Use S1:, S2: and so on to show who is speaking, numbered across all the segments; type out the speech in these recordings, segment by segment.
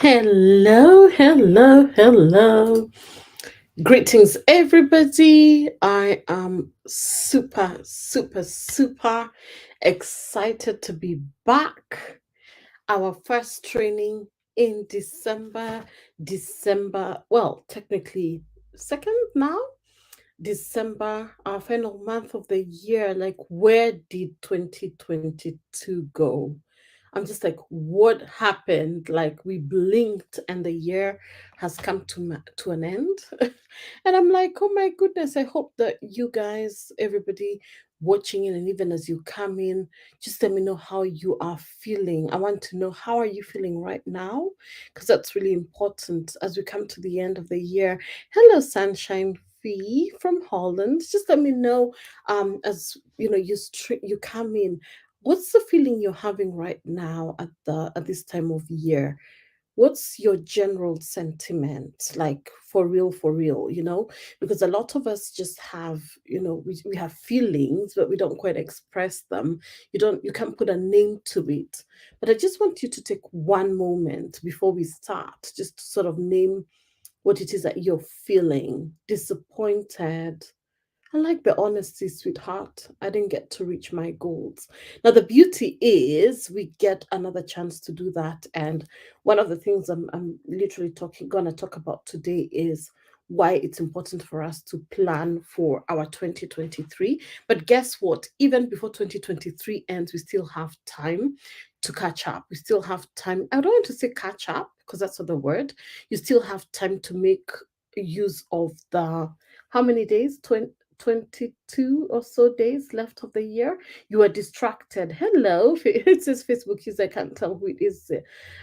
S1: Hello, hello, hello. Greetings, everybody. I am super excited to be back. Our first training in December. Well, technically, second now. December, our final month of the year. Like, where did 2022 go? I'm just like, what happened? Like, we blinked and the year has come to an end. And I'm like, oh my goodness, I hope that you guys, everybody watching in, and even as you come in, just let me know how you are feeling. I want to know, how are you feeling right now? Because that's really important as we come to the end of the year. Hello, Sunshine Fee from Holland. Just let me know, as you know, you come in, what's the feeling you're having right now at this time of year? What's your general sentiment, like, for real, because a lot of us just have, we have feelings, but we don't quite express them. You can't put a name to it. But I just want you to take one moment before we start, just to sort of name what it is that you're feeling. Disappointed? I like the honesty, sweetheart. I didn't get to reach my goals. Now, the beauty is we get another chance to do that. And one of the things I'm literally gonna talk about today is why it's important for us to plan for our 2023. But guess what? Even before 2023 ends, we still have time to catch up. We still have time. I don't want to say catch up because that's not the word. You still have time to make use of the, how many days? 22 or so days left of the year. You are distracted. Hello. It says Facebook user. I can't tell who it is.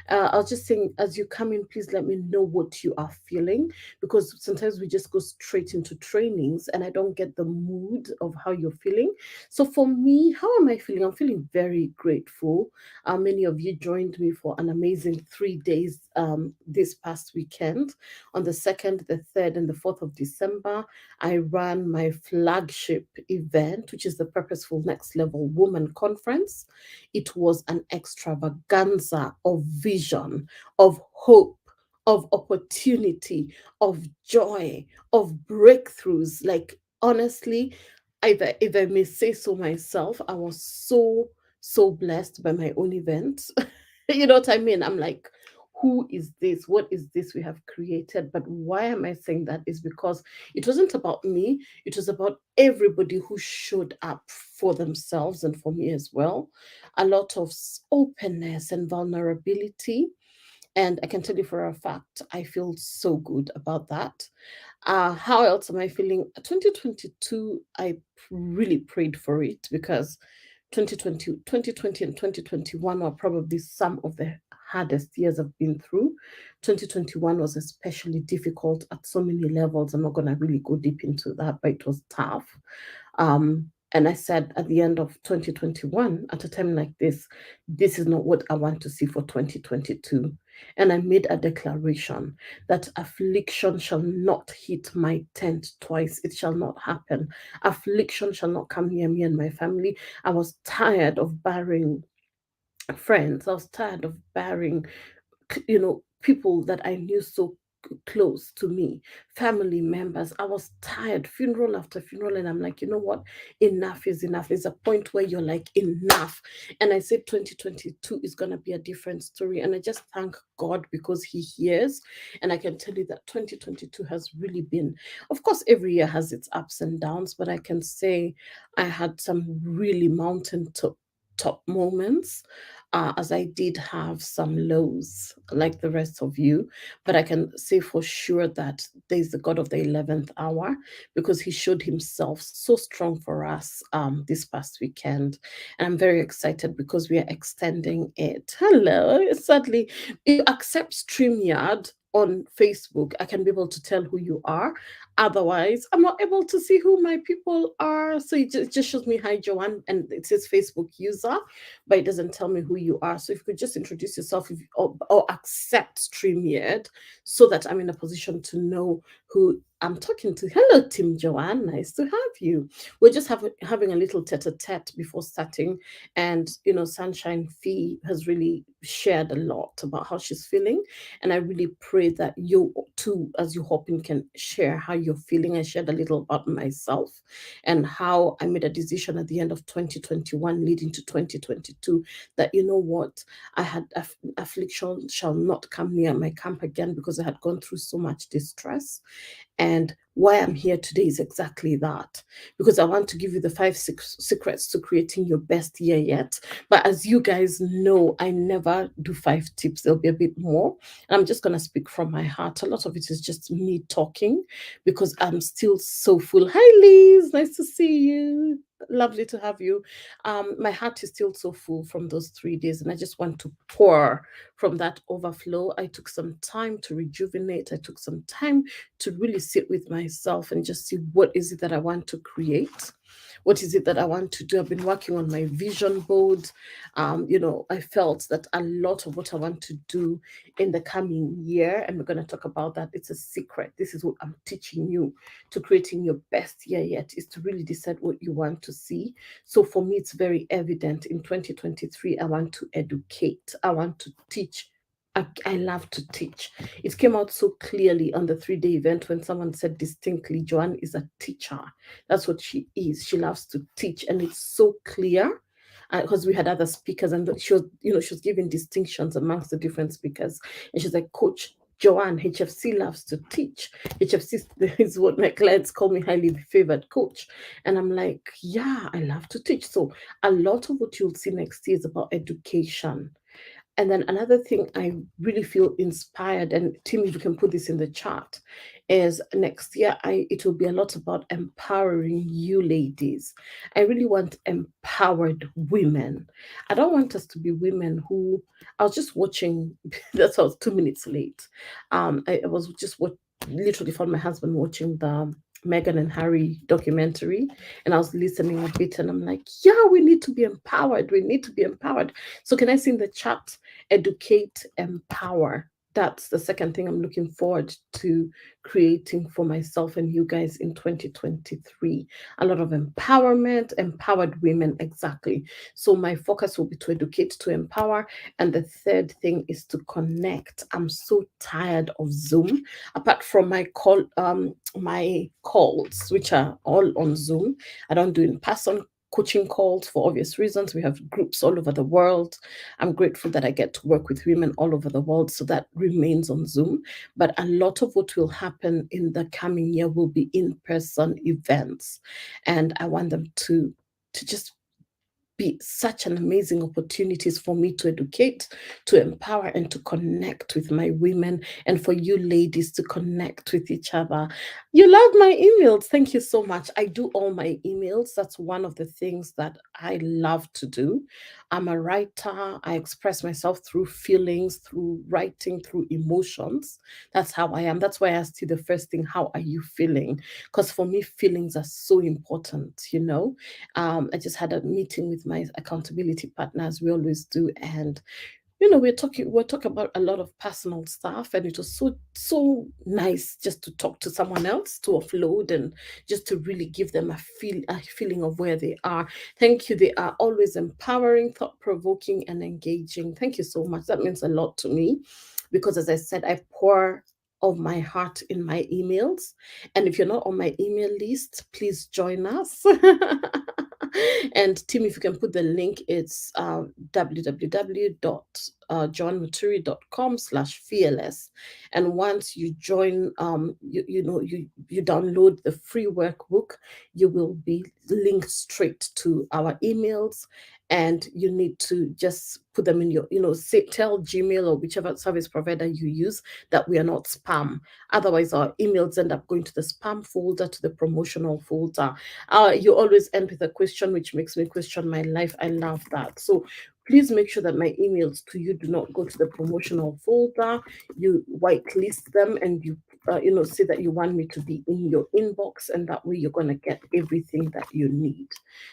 S1: I was just saying, as you come in, please let me know what you are feeling, because sometimes we just go straight into trainings and I don't get the mood of how you're feeling. So for me, how am I feeling? I'm feeling very grateful. Many of you joined me for an amazing 3 days this past weekend, on the 2nd, the 3rd, and the 4th of December. I ran my flagship event, which is the Purposeful Next Level Woman Conference. It was an extravaganza of vision, of hope, of opportunity, of joy, of breakthroughs. Like, honestly, if I may say so myself, I was so blessed by my own event. You know what I mean? I'm like, who is this? What is this we have created? But why am I saying that? Is because it wasn't about me, it was about everybody who showed up for themselves and for me as well. A lot of openness and vulnerability. And I can tell you for a fact, I feel so good about that. How else am I feeling? 2022, I really prayed for it, because 2020 and 2021 were probably some of the hardest years I've been through. 2021 was especially difficult at so many levels. I'm not going to really go deep into that, but it was tough. And I said at the end of 2021, at a time like this is not what I want to see for 2022. And I made a declaration that affliction shall not hit my tent twice. It shall not happen. Affliction shall not come near me and my family. I was tired of burying friends. I was tired of burying, people that I knew so close to me, family members. I was tired, funeral after funeral, and I'm like, you know what? Enough is enough. There's a point where you're like, enough. And I said 2022 is gonna be a different story. And I just thank God, because He hears. And I can tell you that 2022 has really been, of course, every year has its ups and downs, but I can say I had some really top moments, as I did have some lows like the rest of you. But I can say for sure that there's the God of the 11th hour, because He showed Himself so strong for us this past weekend. And I'm very excited because we are extending it. Hello. Sadly, if you accept StreamYard on Facebook, I can be able to tell who you are. Otherwise, I'm not able to see who my people are. So it just shows me hi, Joanne, and it says Facebook user, but it doesn't tell me who you are. So if you could just introduce yourself, or accept StreamYard, so that I'm in a position to know who I'm talking to. Hello, Tim Joanne. Nice to have you. We're just having a little tete-a-tete before starting, and Sunshine Fee has really shared a lot about how she's feeling, and I really pray that you too, as you hop in, can share how you're feeling. I shared a little about myself and how I made a decision at the end of 2021, leading to 2022, that what, I had affliction shall not come near my camp again because I had gone through so much distress. And why I'm here today is exactly that, because I want to give you the secrets to creating your best year yet. But as you guys know, I never do 5 tips, there'll be a bit more. And I'm just going to speak from my heart. A lot of it is just me talking because I'm still so full. Hi, Liz, nice to see you. Lovely to have you. My heart is still so full from those 3 days, and I just want to pour from that overflow. I took some time to rejuvenate. I took some time to really sit with myself and just see what is it that I want to create. What is it that I want to do? I've been working on my vision board. I felt that a lot of what I want to do in the coming year, and we're going to talk about that. It's a secret. This is what I'm teaching you to creating your best year yet, is to really decide what you want to see. So for me, it's very evident in 2023, I want to educate, I want to teach. I love to teach. It came out so clearly on the 3-day event when someone said distinctly, Joanne is a teacher. That's what she is. She loves to teach, and it's so clear because we had other speakers, and she was giving distinctions amongst the different speakers, and she's like, Coach Joanne, HFC loves to teach. HFC is what my clients call me, highly favored coach. And I'm like, yeah, I love to teach. So a lot of what you'll see next year is about education. And then another thing I really feel inspired, and Tim, if you can put this in the chat, is next year it will be a lot about empowering you ladies. I really want empowered women. I don't want us to be women who, I was just watching, that's why I was 2 minutes late. I was just literally found my husband watching the Meghan and Harry documentary, and I was listening a bit, and I'm like, yeah, we need to be empowered. We need to be empowered. So can I see in the chat, educate, empower? That's the second thing I'm looking forward to creating for myself and you guys in 2023. A lot of empowerment, empowered women, exactly. So my focus will be to educate, to empower. And the third thing is to connect. I'm so tired of Zoom. Apart from my calls, which are all on Zoom, I don't do in-person coaching calls for obvious reasons. We have groups all over the world. I'm grateful that I get to work with women all over the world, so that remains on Zoom. But a lot of what will happen in the coming year will be in-person events, and I want them to just be such an amazing opportunities for me to educate, to empower, and to connect with my women, and for you ladies to connect with each other. You love my emails. Thank you so much. I do all my emails. That's one of the things that I love to do. I'm a writer. I express myself through feelings, through writing, through emotions. That's how I am. That's why I asked you the first thing, how are you feeling? Because for me, feelings are so important. I just had a meeting with my accountability partners. We always do, and we're talking about a lot of personal stuff, and it was so nice just to talk to someone else, to offload, and just to really give them a feeling of where they are. Thank you. They are always empowering, thought-provoking, and engaging. Thank you so much. That means a lot to me, because as I said, I pour of my heart in my emails. And if you're not on my email list, please join us. And Tim, if you can put the link, it's www.johnmaturi.com/fearless. And once you join, you download the free workbook, you will be linked straight to our emails, and you need to just put them in your, tell Gmail or whichever service provider you use that we are not spam. Otherwise, our emails end up going to the spam folder, to the promotional folder. You always end with a question, which makes me question my life. I love that. So please make sure that my emails to you do not go to the promotional folder. You whitelist them, and you say that you want me to be in your inbox, and that way you're going to get everything that you need.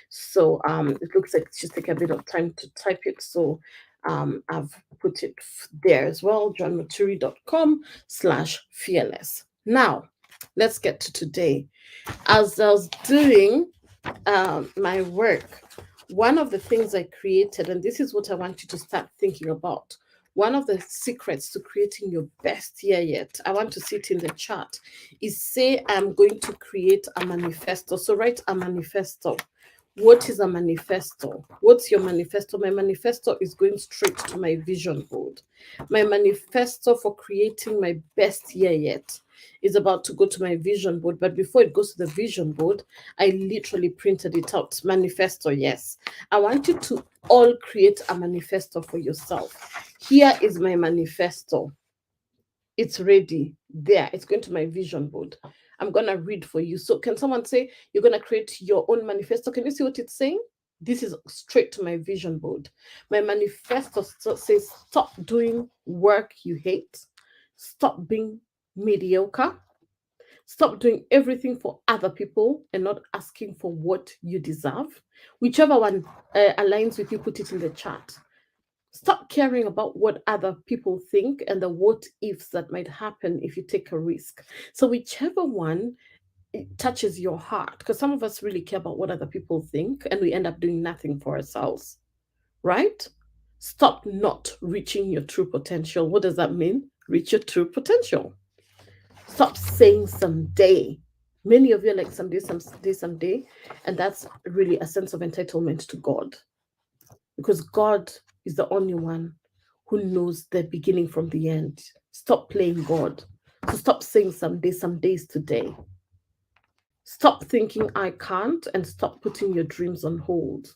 S1: So it looks like it's just take a bit of time to type it. So I've put it there as well, johnmaturi.com/fearless. Now, let's get to today. As I was doing my work, one of the things I created, and this is what I want you to start thinking about. One of the secrets to creating your best year yet, I want to see it in the chat, is say I'm going to create a manifesto. So write a manifesto. What is a manifesto? What's your manifesto? My manifesto is going straight to my vision board. My manifesto for creating my best year yet is about to go to my vision board. But before it goes to the vision board, I literally printed it out. Manifesto, yes. I want you to all create a manifesto for yourself. Here is my manifesto. It's ready. There. It's going to my vision board. I'm going to read for you. So can someone say you're going to create your own manifesto? Can you see what it's saying? This is straight to my vision board. My manifesto says stop doing work you hate. Stop being mediocre. Stop doing everything for other people and not asking for what you deserve. Whichever one aligns with you, put it in the chat. Stop caring about what other people think and the what ifs that might happen if you take a risk. So, whichever one touches your heart, because some of us really care about what other people think and we end up doing nothing for ourselves, right? Stop not reaching your true potential. What does that mean? Reach your true potential. Stop saying someday. Many of you are like someday, someday, someday, and that's really a sense of entitlement to God, because God is the only one who knows the beginning from the end. Stop playing God. So stop saying someday, some days today. Stop thinking I can't and stop putting your dreams on hold.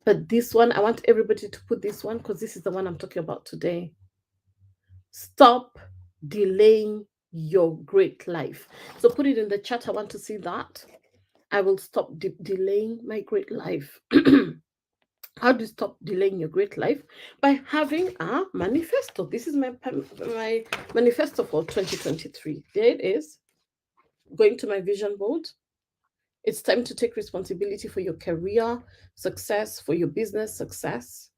S1: But this one, I want everybody to put this one because this is the one I'm talking about today. Stop delaying your great life. So put it in the chat. I want to see that. I will stop delaying my great life. How do you stop delaying your great life? By having a manifesto. This is my manifesto for 2023. There it is. Going to my vision board. It's time to take responsibility for your career success, for your business success.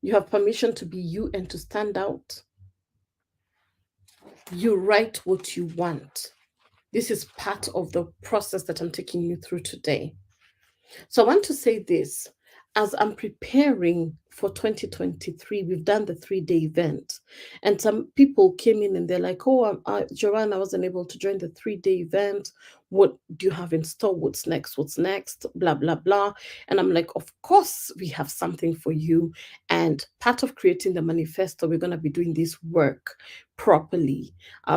S1: You have permission to be you and to stand out. You write what you want. This is part of the process that I'm taking you through today. So I want to say this. As I'm preparing for 2023, we've done the 3-day event. And some people came in and they're like, oh, Joanne, I wasn't able to join the 3-day event. What do you have in store? What's next? What's next? Blah, blah, blah. And I'm like, of course, we have something for you. And part of creating the manifesto, we're going to be doing this work properly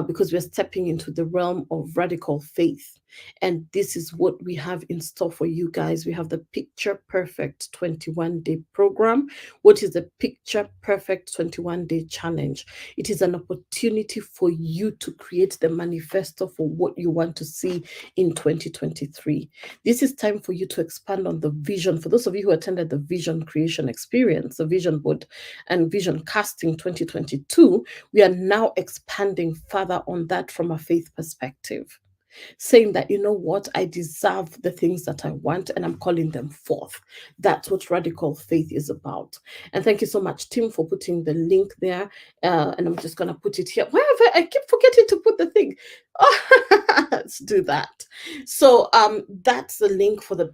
S1: because we're stepping into the realm of radical faith. And this is what we have in store for you guys. We have the Picture Perfect 21-day program. What is the Picture Perfect 21-day challenge? It is an opportunity for you to create the manifesto for what you want to see in 2023. This is time for you to expand on the vision. For those of you who attended the Vision Creation Experience, the Vision Board and Vision Casting 2022, we are now expanding further on that from a faith perspective, saying that, you know what, I deserve the things that I want and I'm calling them forth. That's what radical faith is about. And thank you so much, Tim, for putting the link there. And I'm just going to put it here. Wherever I keep forgetting to put the thing. Oh, let's do that. So that's the link for the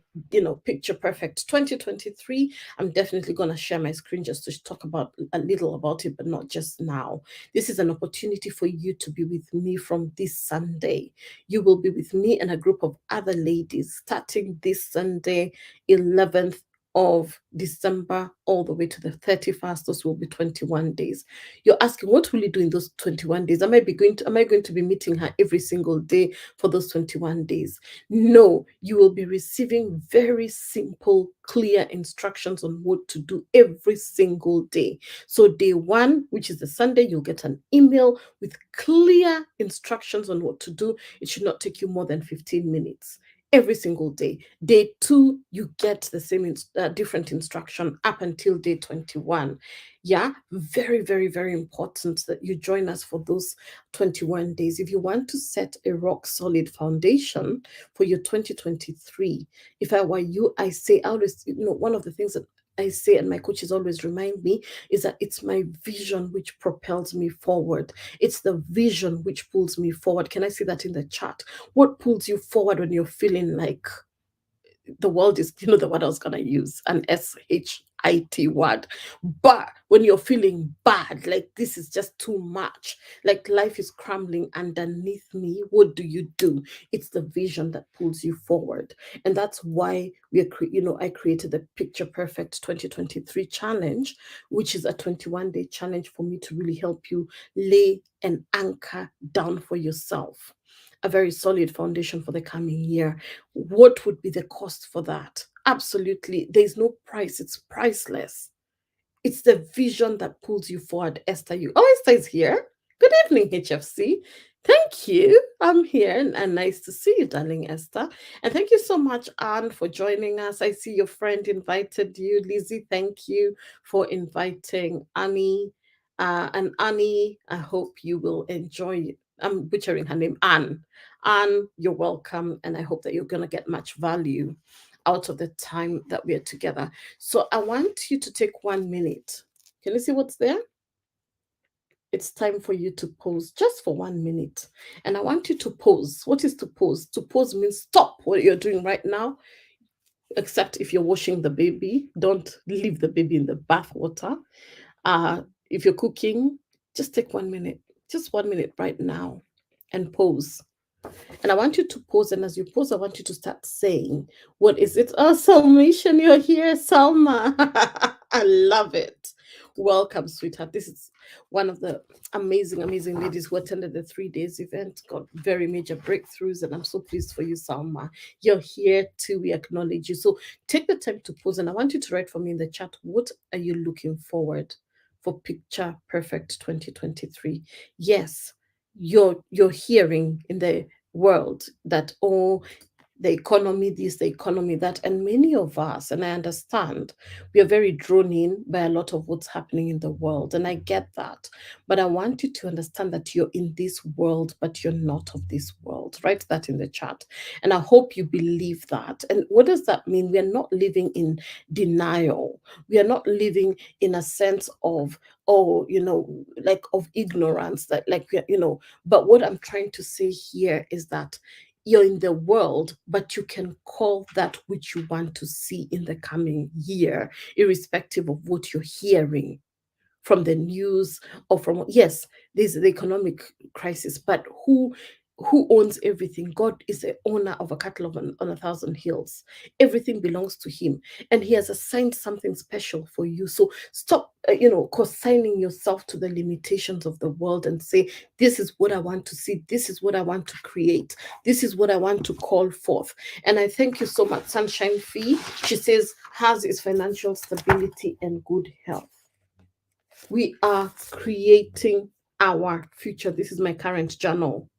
S1: Picture Perfect 2023. I'm definitely going to share my screen just to talk about a little about it, but not just now. This is an opportunity for you to be with me from this Sunday. You will be with me and a group of other ladies starting this Sunday, 11th of December, all the way to the 31st. Those will be 21 days. You're asking, what will you do in those 21 days? Am I going to be meeting her every single day for those 21 days? No, you will be receiving very simple, clear instructions on what to do every single day. So day 1, which is the Sunday, you'll get an email with clear instructions on what to do. It should not take you more than 15 minutes every single day. Day 2, you get the same different instruction up until day 21. Yeah, very, very, very important that you join us for those 21 days. If you want to set a rock solid foundation for your 2023, if I were you, I say, I always, one of the things that I say, and my coaches always remind me, is that it's my vision which propels me forward. It's the vision which pulls me forward. Can I see that in the chat? What pulls you forward when you're feeling like the world is, the word I was going to use, an SHIT word. But when you're feeling bad, like this is just too much, like life is crumbling underneath me, what do? It's the vision that pulls you forward. And that's why I created the Picture Perfect 2023 challenge, which is a 21-day challenge for me to really help you lay an anchor down for yourself, a very solid foundation for the coming year. What would be the cost for that? Absolutely. There's no price, it's priceless. It's the vision that pulls you forward, Esther. Esther is here. Good evening, HFC. Thank you. I'm here and nice to see you, darling Esther. And thank you so much, Anne, for joining us. I see your friend invited you. Lizzie, thank you for inviting Annie. And Annie, I hope you will enjoy it. I'm butchering her name, Anne. Anne, you're welcome. And I hope that you're going to get much value out of the time that we are together. So I want you to take 1 minute. Can you see what's there? It's time for you to pause just for 1 minute. And I want you to pause. What is to pause? To pause means stop what you're doing right now, except if you're washing the baby. Don't leave the baby in the bath water. If you're cooking, just take 1 minute, just 1 minute right now, and pause. And I want you to pause. And as you pause, I want you to start saying, what is it? Oh, Salmation, you're here, Salma. I love it. Welcome, sweetheart. This is one of the amazing, amazing ladies who attended the 3 days event, got very major breakthroughs. And I'm so pleased for you, Salma. You're here too. We acknowledge you. So take the time to pause. And I want you to write for me in the chat, what are you looking forward for Picture Perfect 2023? Yes, you're hearing in the world that, oh, the economy this, the economy that, and many of us, and I understand, we are very drawn in by a lot of what's happening in the world, and I get that. But I want you to understand that you're in this world, but you're not of this world. Write that in the chat, and I hope you believe that. And what does that mean? We are not living in denial. We are not living in a sense of, oh, like of ignorance, that like but what I'm trying to say here is that you're in the world, but you can call that which you want to see in the coming year, irrespective of what you're hearing from the news or from, yes, there's the economic crisis, but who owns everything? God is the owner of a cattle on 1,000 hills. Everything belongs to him, and he has assigned something special for you. So stop consigning yourself to the limitations of the world and say, this is what I want to see, this is what I want to create, this is what I want to call forth. And I thank you so much, Sunshine Fee. She says, has is financial stability and good health. We are creating our future. This is my current journal.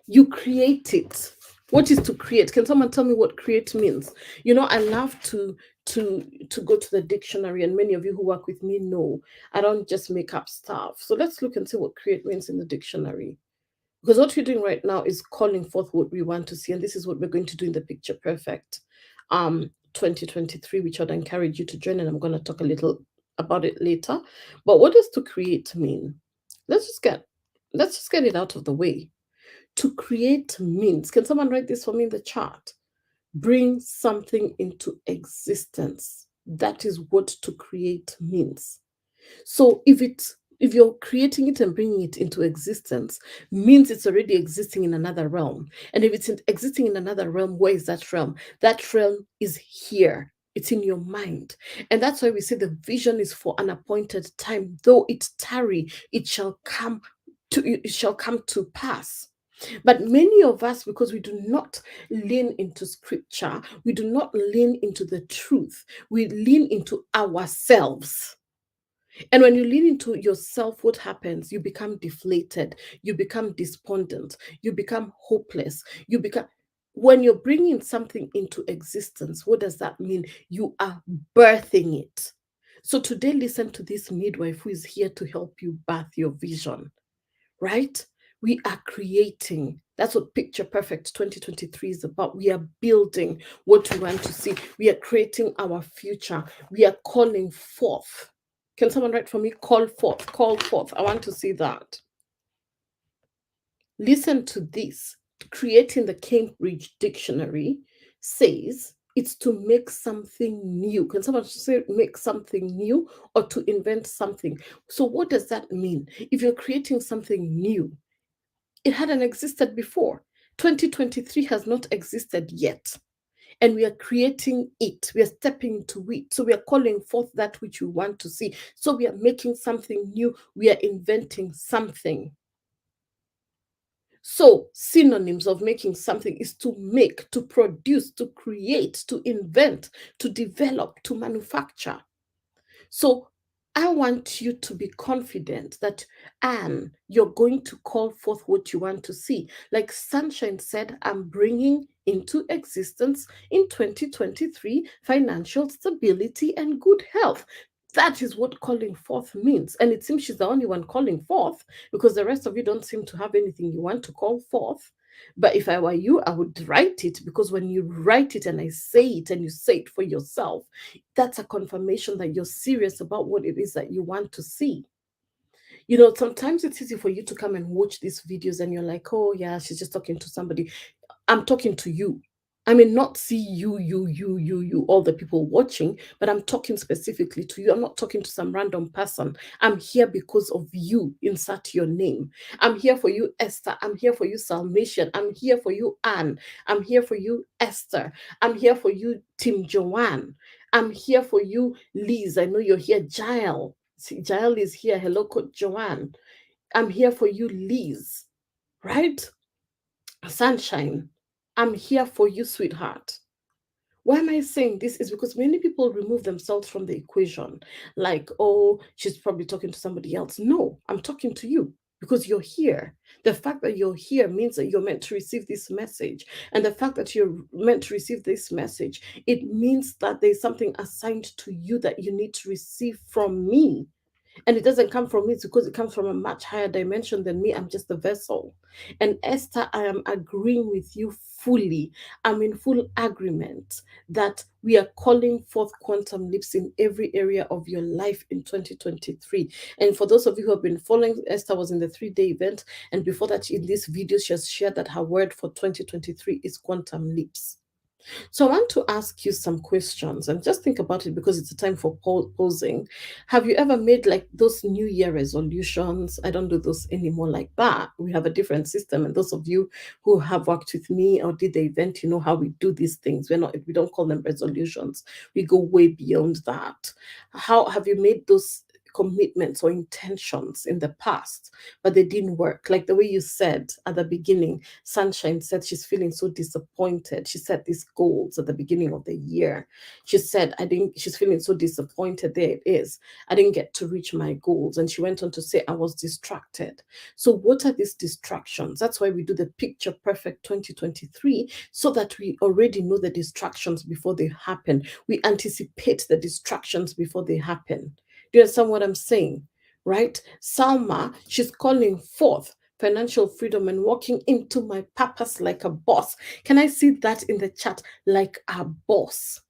S1: You create it. What is to create? Can someone tell me what create means? I love to go to the dictionary, and many of you who work with me know I don't just make up stuff. So let's look and see what create means in the dictionary. Because what we're doing right now is calling forth what we want to see, and this is what we're going to do in the Picture Perfect 2023, which I'd encourage you to join, and I'm going to talk a little about it later. But what does to create mean? Let's just get it out of the way. To create means, can someone write this for me in the chat? Bring something into existence. That is what to create means. So if you're creating it and bringing it into existence, means it's already existing in another realm. And if it's existing in another realm, where is that realm? That realm is here. It's in your mind. And that's why we say the vision is for an appointed time. Though it tarry, it shall come to pass. But many of us, because we do not lean into scripture, we do not lean into the truth, we lean into ourselves. And when you lean into yourself, what happens? You become deflated, you become despondent, you become hopeless, when you're bringing something into existence, what does that mean? You are birthing it. So today, listen to this midwife who is here to help you birth your vision, right? We are creating. That's what Picture Perfect 2023 is about. We are building what we want to see. We are creating our future. We are calling forth. Can someone write for me? Call forth, call forth. I want to see that. Listen to this. Creating the Cambridge Dictionary says it's to make something new. Can someone say make something new or to invent something? So, what does that mean? If you're creating something new, it hadn't existed before. 2023 has not existed yet. And we are creating it. We are stepping into it. So we are calling forth that which we want to see. So we are making something new. We are inventing something. So, synonyms of making something is to make, to produce, to create, to invent, to develop, to manufacture. So, I want you to be confident that, Anne, you're going to call forth what you want to see. Like Sunshine said, I'm bringing into existence in 2023 financial stability and good health. That is what calling forth means. And it seems she's the only one calling forth because the rest of you don't seem to have anything you want to call forth. But if I were you, I would write it, because when you write it and I say it and you say it for yourself, that's a confirmation that you're serious about what it is that you want to see. You know, sometimes it's easy for you to come and watch these videos and you're like, oh, yeah, she's just talking to somebody. I'm talking to you. I mean, not see you, all the people watching, but I'm talking specifically to you. I'm not talking to some random person. I'm here because of you. Insert your name. I'm here for you, Esther. I'm here for you, Salmation. I'm here for you, Anne. I'm here for you, Esther. I'm here for you, Tim Joanne. I'm here for you, Liz. I know you're here, Jael. See, Jael is here. Hello, Coach Joanne. I'm here for you, Liz. Right? Sunshine. I'm here for you, sweetheart. Why am I saying this? Is because many people remove themselves from the equation. Like, oh, she's probably talking to somebody else. No, I'm talking to you because you're here. The fact that you're here means that you're meant to receive this message. And the fact that you're meant to receive this message, it means that there's something assigned to you that you need to receive from me. And it doesn't come from me, it's because it comes from a much higher dimension than me. I'm just a vessel. And Esther, I am agreeing with you fully. I'm in full agreement that we are calling forth quantum leaps in every area of your life in 2023. And for those of you who have been following, Esther was in the 3-day event. And before that, in this video, she has shared that her word for 2023 is quantum leaps. So I want to ask you some questions and just think about it, because it's a time for posing. Have you ever made like those New Year resolutions? I don't do those anymore like that. We have a different system. And those of you who have worked with me or did the event, you know how we do these things. We don't call them resolutions. We go way beyond that. How have you made those commitments or intentions in the past, but they didn't work? Like the way you said at the beginning, Sunshine said she's feeling so disappointed. She set these goals at the beginning of the year. She said, she's feeling so disappointed. There it is. I didn't get to reach my goals. And she went on to say, I was distracted. So, what are these distractions? That's why we do the Picture Perfect 2023, so that we already know the distractions before they happen. We anticipate the distractions before they happen. Do you understand what I'm saying? Right? Salma, she's calling forth financial freedom and walking into my purpose like a boss. Can I see that in the chat? Like a boss.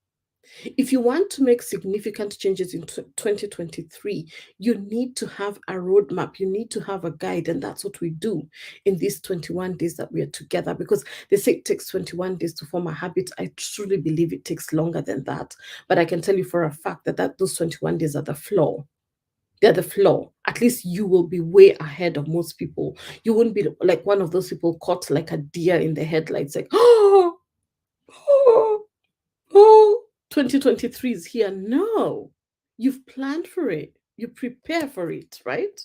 S1: If you want to make significant changes in 2023, you need to have a roadmap. You need to have a guide. And that's what we do in these 21 days that we are together, because they say it takes 21 days to form a habit. I truly believe it takes longer than that. But I can tell you for a fact that those 21 days are the flow. They're the flow. At least you will be way ahead of most people. You wouldn't be like one of those people caught like a deer in the headlights, like, oh, oh, oh, 2023 is here. No, you've planned for it. You prepare for it, right?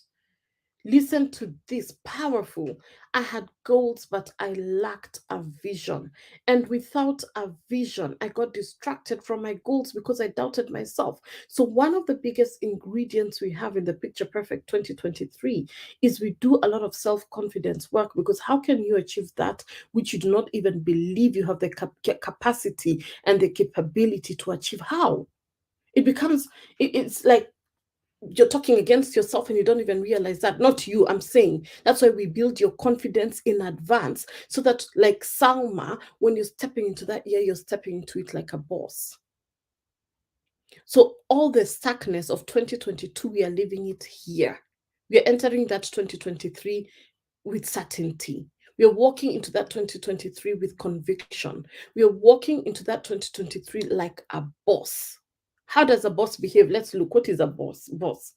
S1: Listen to this, powerful. I had goals, but I lacked a vision. And without a vision, I got distracted from my goals because I doubted myself. So, one of the biggest ingredients we have in the Picture Perfect 2023 is we do a lot of self confidence work, because how can you achieve that which you do not even believe you have the capacity and the capability to achieve? How? It becomes, it's like, you're talking against yourself and you don't even realize that. Not you, I'm saying. That's why we build your confidence in advance, so that, like Salma, when you're stepping into that year, you're stepping into it like a boss. So all the stuckness of 2022, we are leaving it here. We are entering that 2023 with certainty. We are walking into that 2023 with conviction. We are walking into that 2023 like a boss. How does a boss behave? Let's look. What is a boss? Boss.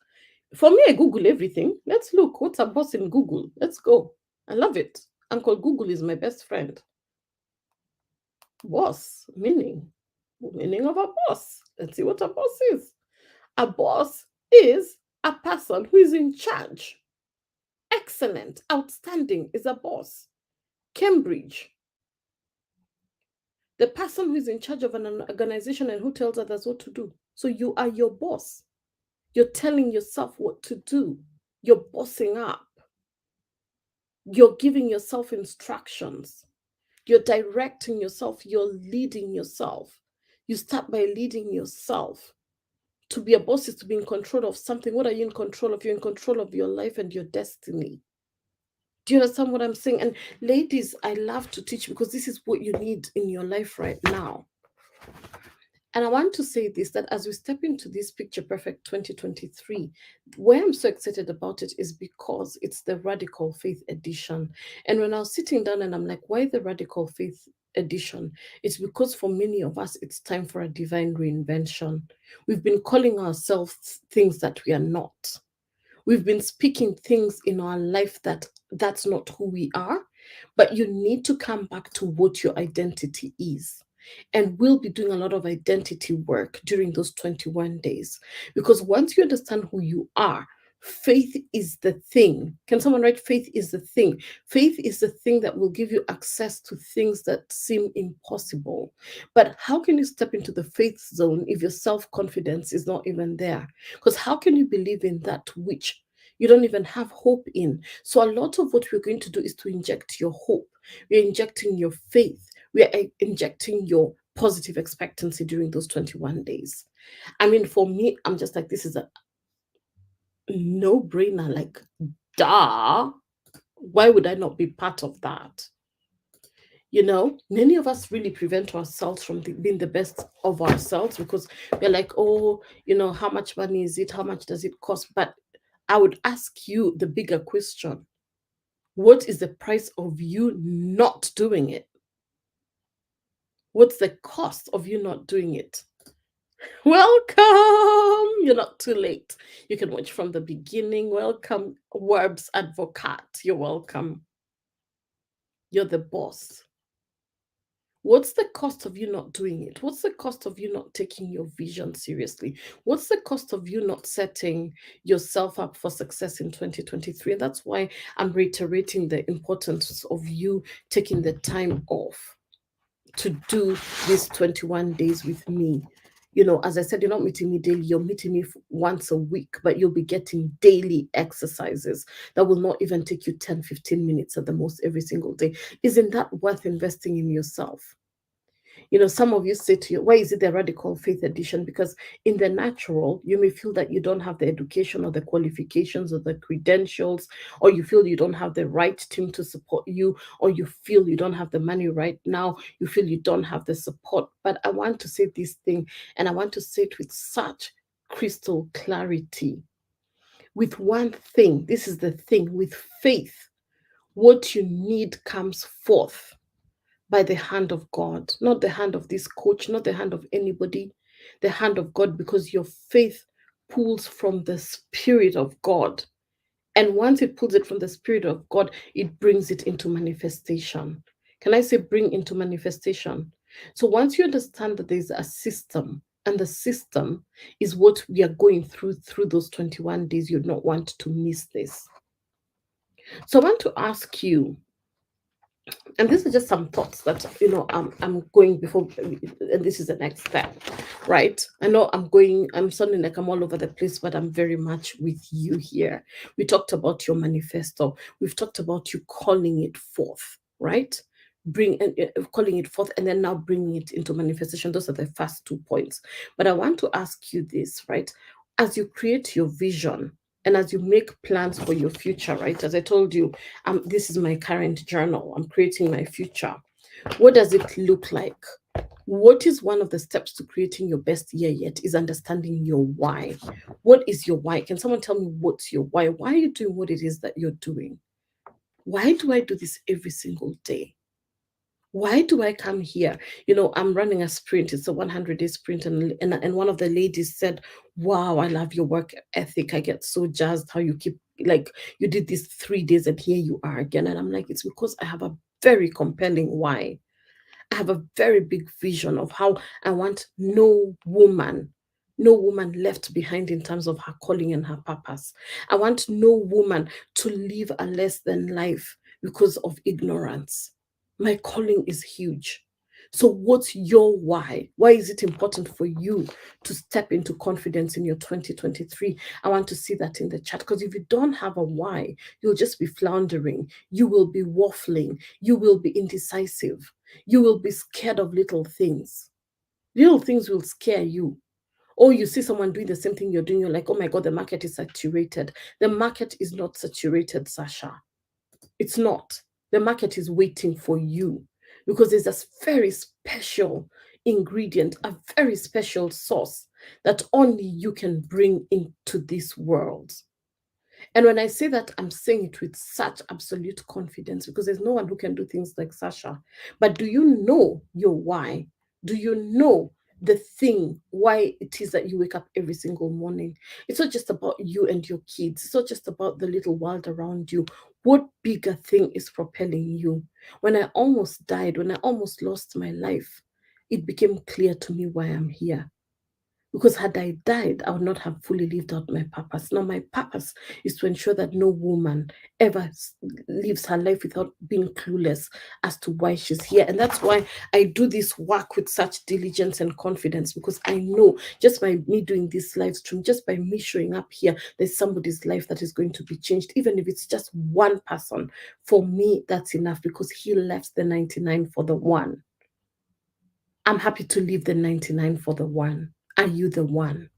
S1: For me, I Google everything. Let's look. What's a boss in Google? Let's go. I love it. Uncle Google is my best friend. Boss, meaning of a boss. Let's see what a boss is. A boss is a person who is in charge. Excellent, outstanding is a boss. Cambridge. The person who is in charge of an organization and who tells others what to do. So you are your boss. You're telling yourself what to do. You're bossing up. You're giving yourself instructions. You're directing yourself. You're leading yourself. You start by leading yourself. To be a boss is to be in control of something. What are you in control of? You're in control of your life and your destiny. Do you understand what I'm saying? And ladies, I love to teach because this is what you need in your life right now. And I want to say this, that as we step into this Picture Perfect 2023, why I'm so excited about it is because it's the Radical Faith Edition. And when I was sitting down and I'm like, why the Radical Faith Edition? It's because for many of us, it's time for a divine reinvention. We've been calling ourselves things that we are not. We've been speaking things in our life that's not who we are, but you need to come back to what your identity is. And we'll be doing a lot of identity work during those 21 days. Because once you understand who you are, faith is the thing. Can someone write faith is the thing? Faith is the thing that will give you access to things that seem impossible. But how can you step into the faith zone if your self-confidence is not even there? Because how can you believe in that which you don't even have hope in? So a lot of what we're going to do is to inject your hope. We're injecting your faith. We are injecting your positive expectancy during those 21 days. I mean, for me, I'm just like, this is a no-brainer. Like, duh. Why would I not be part of that? You know, many of us really prevent ourselves from being the best of ourselves because we're like, oh, how much money is it? How much does it cost? But I would ask you the bigger question. What is the price of you not doing it? What's the cost of you not doing it? Welcome! You're not too late. You can watch from the beginning. Welcome, Werbs Advocate. You're welcome. You're the boss. What's the cost of you not doing it? What's the cost of you not taking your vision seriously? What's the cost of you not setting yourself up for success in 2023? And that's why I'm reiterating the importance of you taking the time off to do these 21 days with me. As I said, you're not meeting me daily, you're meeting me once a week, but you'll be getting daily exercises that will not even take you 10, 15 minutes at the most every single day. Isn't that worth investing in yourself? Some of you say to you, why is it the Radical Faith Edition? Because in the natural, you may feel that you don't have the education or the qualifications or the credentials, or you feel you don't have the right team to support you, or you feel you don't have the money right now, you feel you don't have the support. But I want to say this thing, and I want to say it with such crystal clarity. With one thing, this is the thing, with faith, what you need comes forth by the hand of God, not the hand of this coach, not the hand of anybody, the hand of God, because your faith pulls from the Spirit of God. And once it pulls it from the Spirit of God, it brings it into manifestation. Can I say bring into manifestation? So once you understand that there's a system, and the system is what we are going through those 21 days, you'd not want to miss this. So I want to ask you, and these are just some thoughts that I'm going before, and this is the next step, right? I know I'm sounding like I'm all over the place, but I'm very much with you here. We talked about your manifesto, we've talked about you calling it forth, right? Calling it forth, and then now bringing it into manifestation. Those are the first 2 points. But I want to ask you this, right? as you create your vision and as you make plans for your future, right? As I told you, this is my current journal. I'm creating my future. What does it look like? What is one of the steps to creating your best year yet is understanding your why. What is your why? Can someone tell me what's your why? Why are you doing what it is that you're doing? Why do I do this every single day? Why do I come here? I'm running a sprint. It's a 100-day sprint. And one of the ladies said, wow, I love your work ethic. I get so jazzed how you keep, like, you did this 3 days and here you are again. And I'm like, it's because I have a very compelling why. I have a very big vision of how I want no woman left behind in terms of her calling and her purpose. I want no woman to live a less than life because of ignorance. My calling is huge. So, what's your why? Why is it important for you to step into confidence in your 2023? I want to see that in the chat, because if you don't have a why, you'll just be floundering. You will be waffling. You will be indecisive. You will be scared of little things. Little things will scare you. Or you see someone doing the same thing you're doing, you're like, oh my God, the market is saturated. The market is not saturated, Sasha. It's not. The market is waiting for you, because there's a very special ingredient, a very special sauce that only you can bring into this world. And when I say that, I'm saying it with such absolute confidence, because there's no one who can do things like Sasha. But do you know your why? Do you know the thing why it is that you wake up every single morning? It's not just about you and your kids. It's not just about the little world around you. What bigger thing is propelling you? When I almost died, when I almost lost my life, it became clear to me why I'm here. Because had I died, I would not have fully lived out my purpose. Now, my purpose is to ensure that no woman ever lives her life without being clueless as to why she's here. And that's why I do this work with such diligence and confidence, because I know just by me doing this live stream, just by me showing up here, there's somebody's life that is going to be changed. Even if it's just one person, for me, that's enough, because he left the 99 for the one. I'm happy to leave the 99 for the one. Are you the one?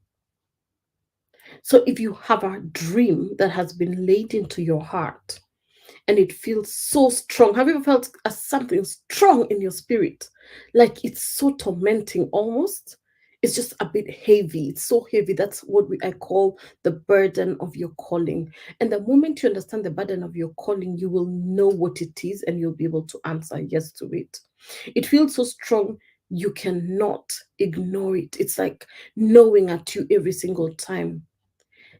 S1: So if you have a dream that has been laid into your heart and it feels so strong, have you ever felt something strong in your spirit? Like it's so tormenting almost. It's just a bit heavy. It's so heavy. That's what I call the burden of your calling. And the moment you understand the burden of your calling, you will know what it is and you'll be able to answer yes to it. It feels so strong, you cannot ignore it. It's like knowing at you every single time.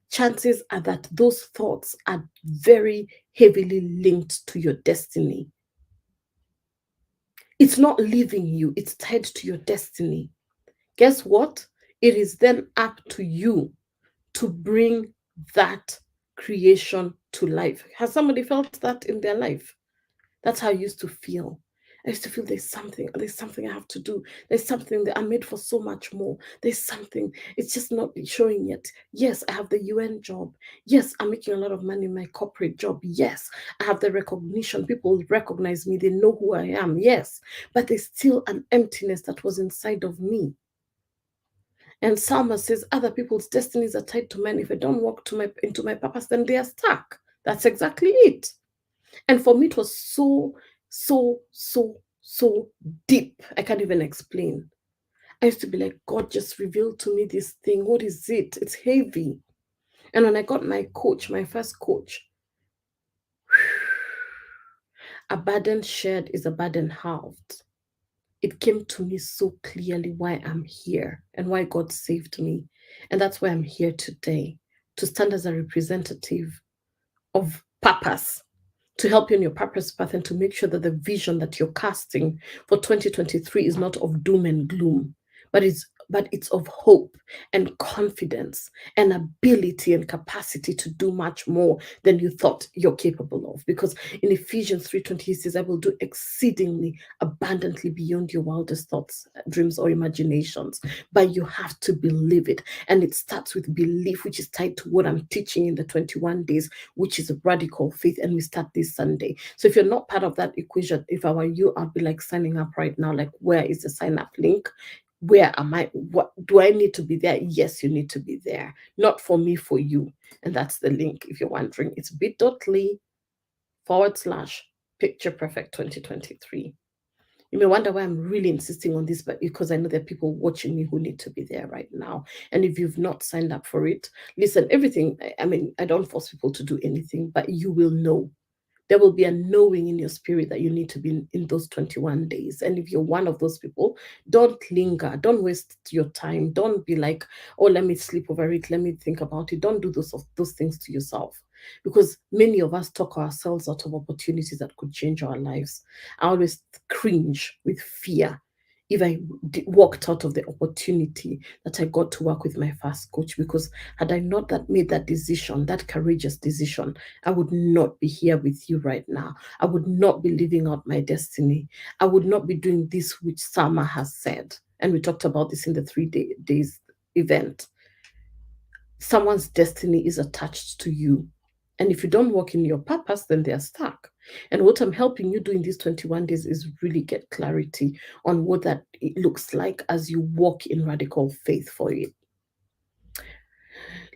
S1: Chances are that those thoughts are very heavily linked to your destiny. It's not leaving you, it's tied to your destiny. Guess what? It is then up to you to bring that creation to life. Has somebody felt that in their life? That's how I used to feel. I used to feel there's something I have to do. There's something that I'm made for so much more. There's something, it's just not showing yet. Yes, I have the UN job. Yes, I'm making a lot of money in my corporate job. Yes, I have the recognition. People recognize me. They know who I am. Yes, but there's still an emptiness that was inside of me. And Salma says other people's destinies are tied to men. If I don't walk into my purpose, then they are stuck. That's exactly it. And for me, it was so, so, so, so deep. I can't even explain. I used to be like, God, just revealed to me this thing. What is it? It's heavy. And when I got my coach, my first coach, a burden shared is a burden halved. It came to me so clearly why I'm here and why God saved me. And that's why I'm here today, to stand as a representative of purpose, to help you in your purpose path, and to make sure that the vision that you're casting for 2023 is not of doom and gloom, but it's of hope and confidence and ability and capacity to do much more than you thought you're capable of. Because in Ephesians 3:20 he says, I will do exceedingly abundantly beyond your wildest thoughts, dreams, or imaginations. But you have to believe it. And it starts with belief, which is tied to what I'm teaching in the 21 days, which is radical faith. And we start this Sunday. So if you're not part of that equation, if I were you, I'd be like signing up right now. Like, where is the sign up link? Where am I? What do I need to be there? Yes, you need to be there. Not for me, for you. And that's the link if you're wondering. It's bit.ly/ Picture Perfect 2023. You may wonder why I'm really insisting on this, but because I know there are people watching me who need to be there right now. And if you've not signed up for it, listen, everything, I mean, I don't force people to do anything, but you will know. There will be a knowing in your spirit that you need to be in those 21 days. And if you're one of those people, don't linger, don't waste your time. Don't be like, oh, let me sleep over it, let me think about it. Don't do those things to yourself. Because many of us talk ourselves out of opportunities that could change our lives. I always cringe with fear if I walked out of the opportunity that I got to work with my first coach, because had I not that made that decision, that courageous decision, I would not be here with you right now. I would not be living out my destiny. I would not be doing this which Sama has said. And we talked about this in the 3 days event. Someone's destiny is attached to you. And if you don't walk in your purpose, then they're stuck. And what I'm helping you do in these 21 days is really get clarity on what that it looks like as you walk in radical faith for it.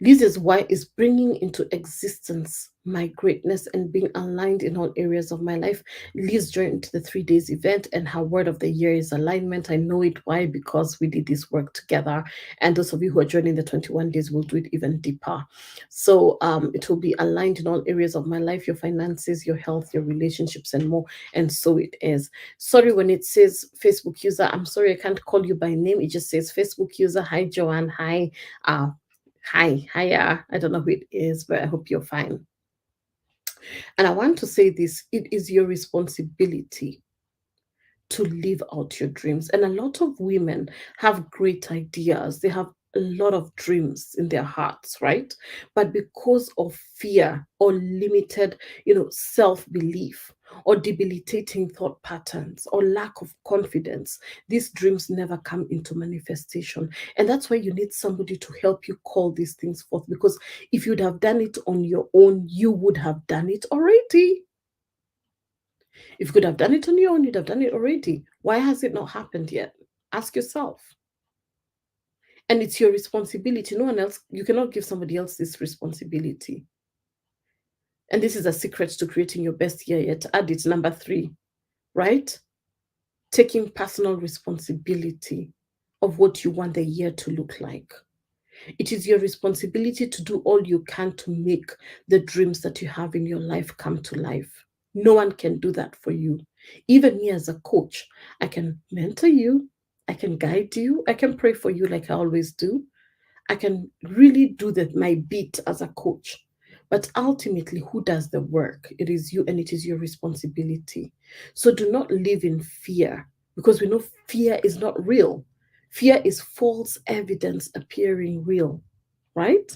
S1: Lisa's why is bringing into existence my greatness and being aligned in all areas of my life. Liz joined the 3 days event, and her word of the year is alignment. I know it. Why? Because we did this work together. And those of you who are joining the 21 days will do it even deeper. So it will be aligned in all areas of my life, your finances, your health, your relationships, and more. And so it is. Sorry, when it says Facebook user, I'm sorry, I can't call you by name. It just says Facebook user. Hi, Joanne. Hi. Hi, hiya. I don't know who it is, but I hope you're fine. And I want to say this, it is your responsibility to live out your dreams. And a lot of women have great ideas. They have a lot of dreams in their hearts, right? But because of fear or limited, self-belief or debilitating thought patterns or lack of confidence, these dreams never come into manifestation. And that's why you need somebody to help you call these things forth, because if you'd have done it on your own, you would have done it already. If you could have done it on your own, you'd have done it already. Why has it not happened yet? Ask yourself. And it's your responsibility. No one else, you cannot give somebody else this responsibility. And this is a secret to creating your best year yet. Add it, number 3, right? Taking personal responsibility of what you want the year to look like. It is your responsibility to do all you can to make the dreams that you have in your life come to life. No one can do that for you. Even me as a coach, I can mentor you, I can guide you, I can pray for you like I always do. I can really do my bit as a coach. But ultimately, who does the work? It is you, and it is your responsibility. So do not live in fear, because we know fear is not real. Fear is false evidence appearing real, right?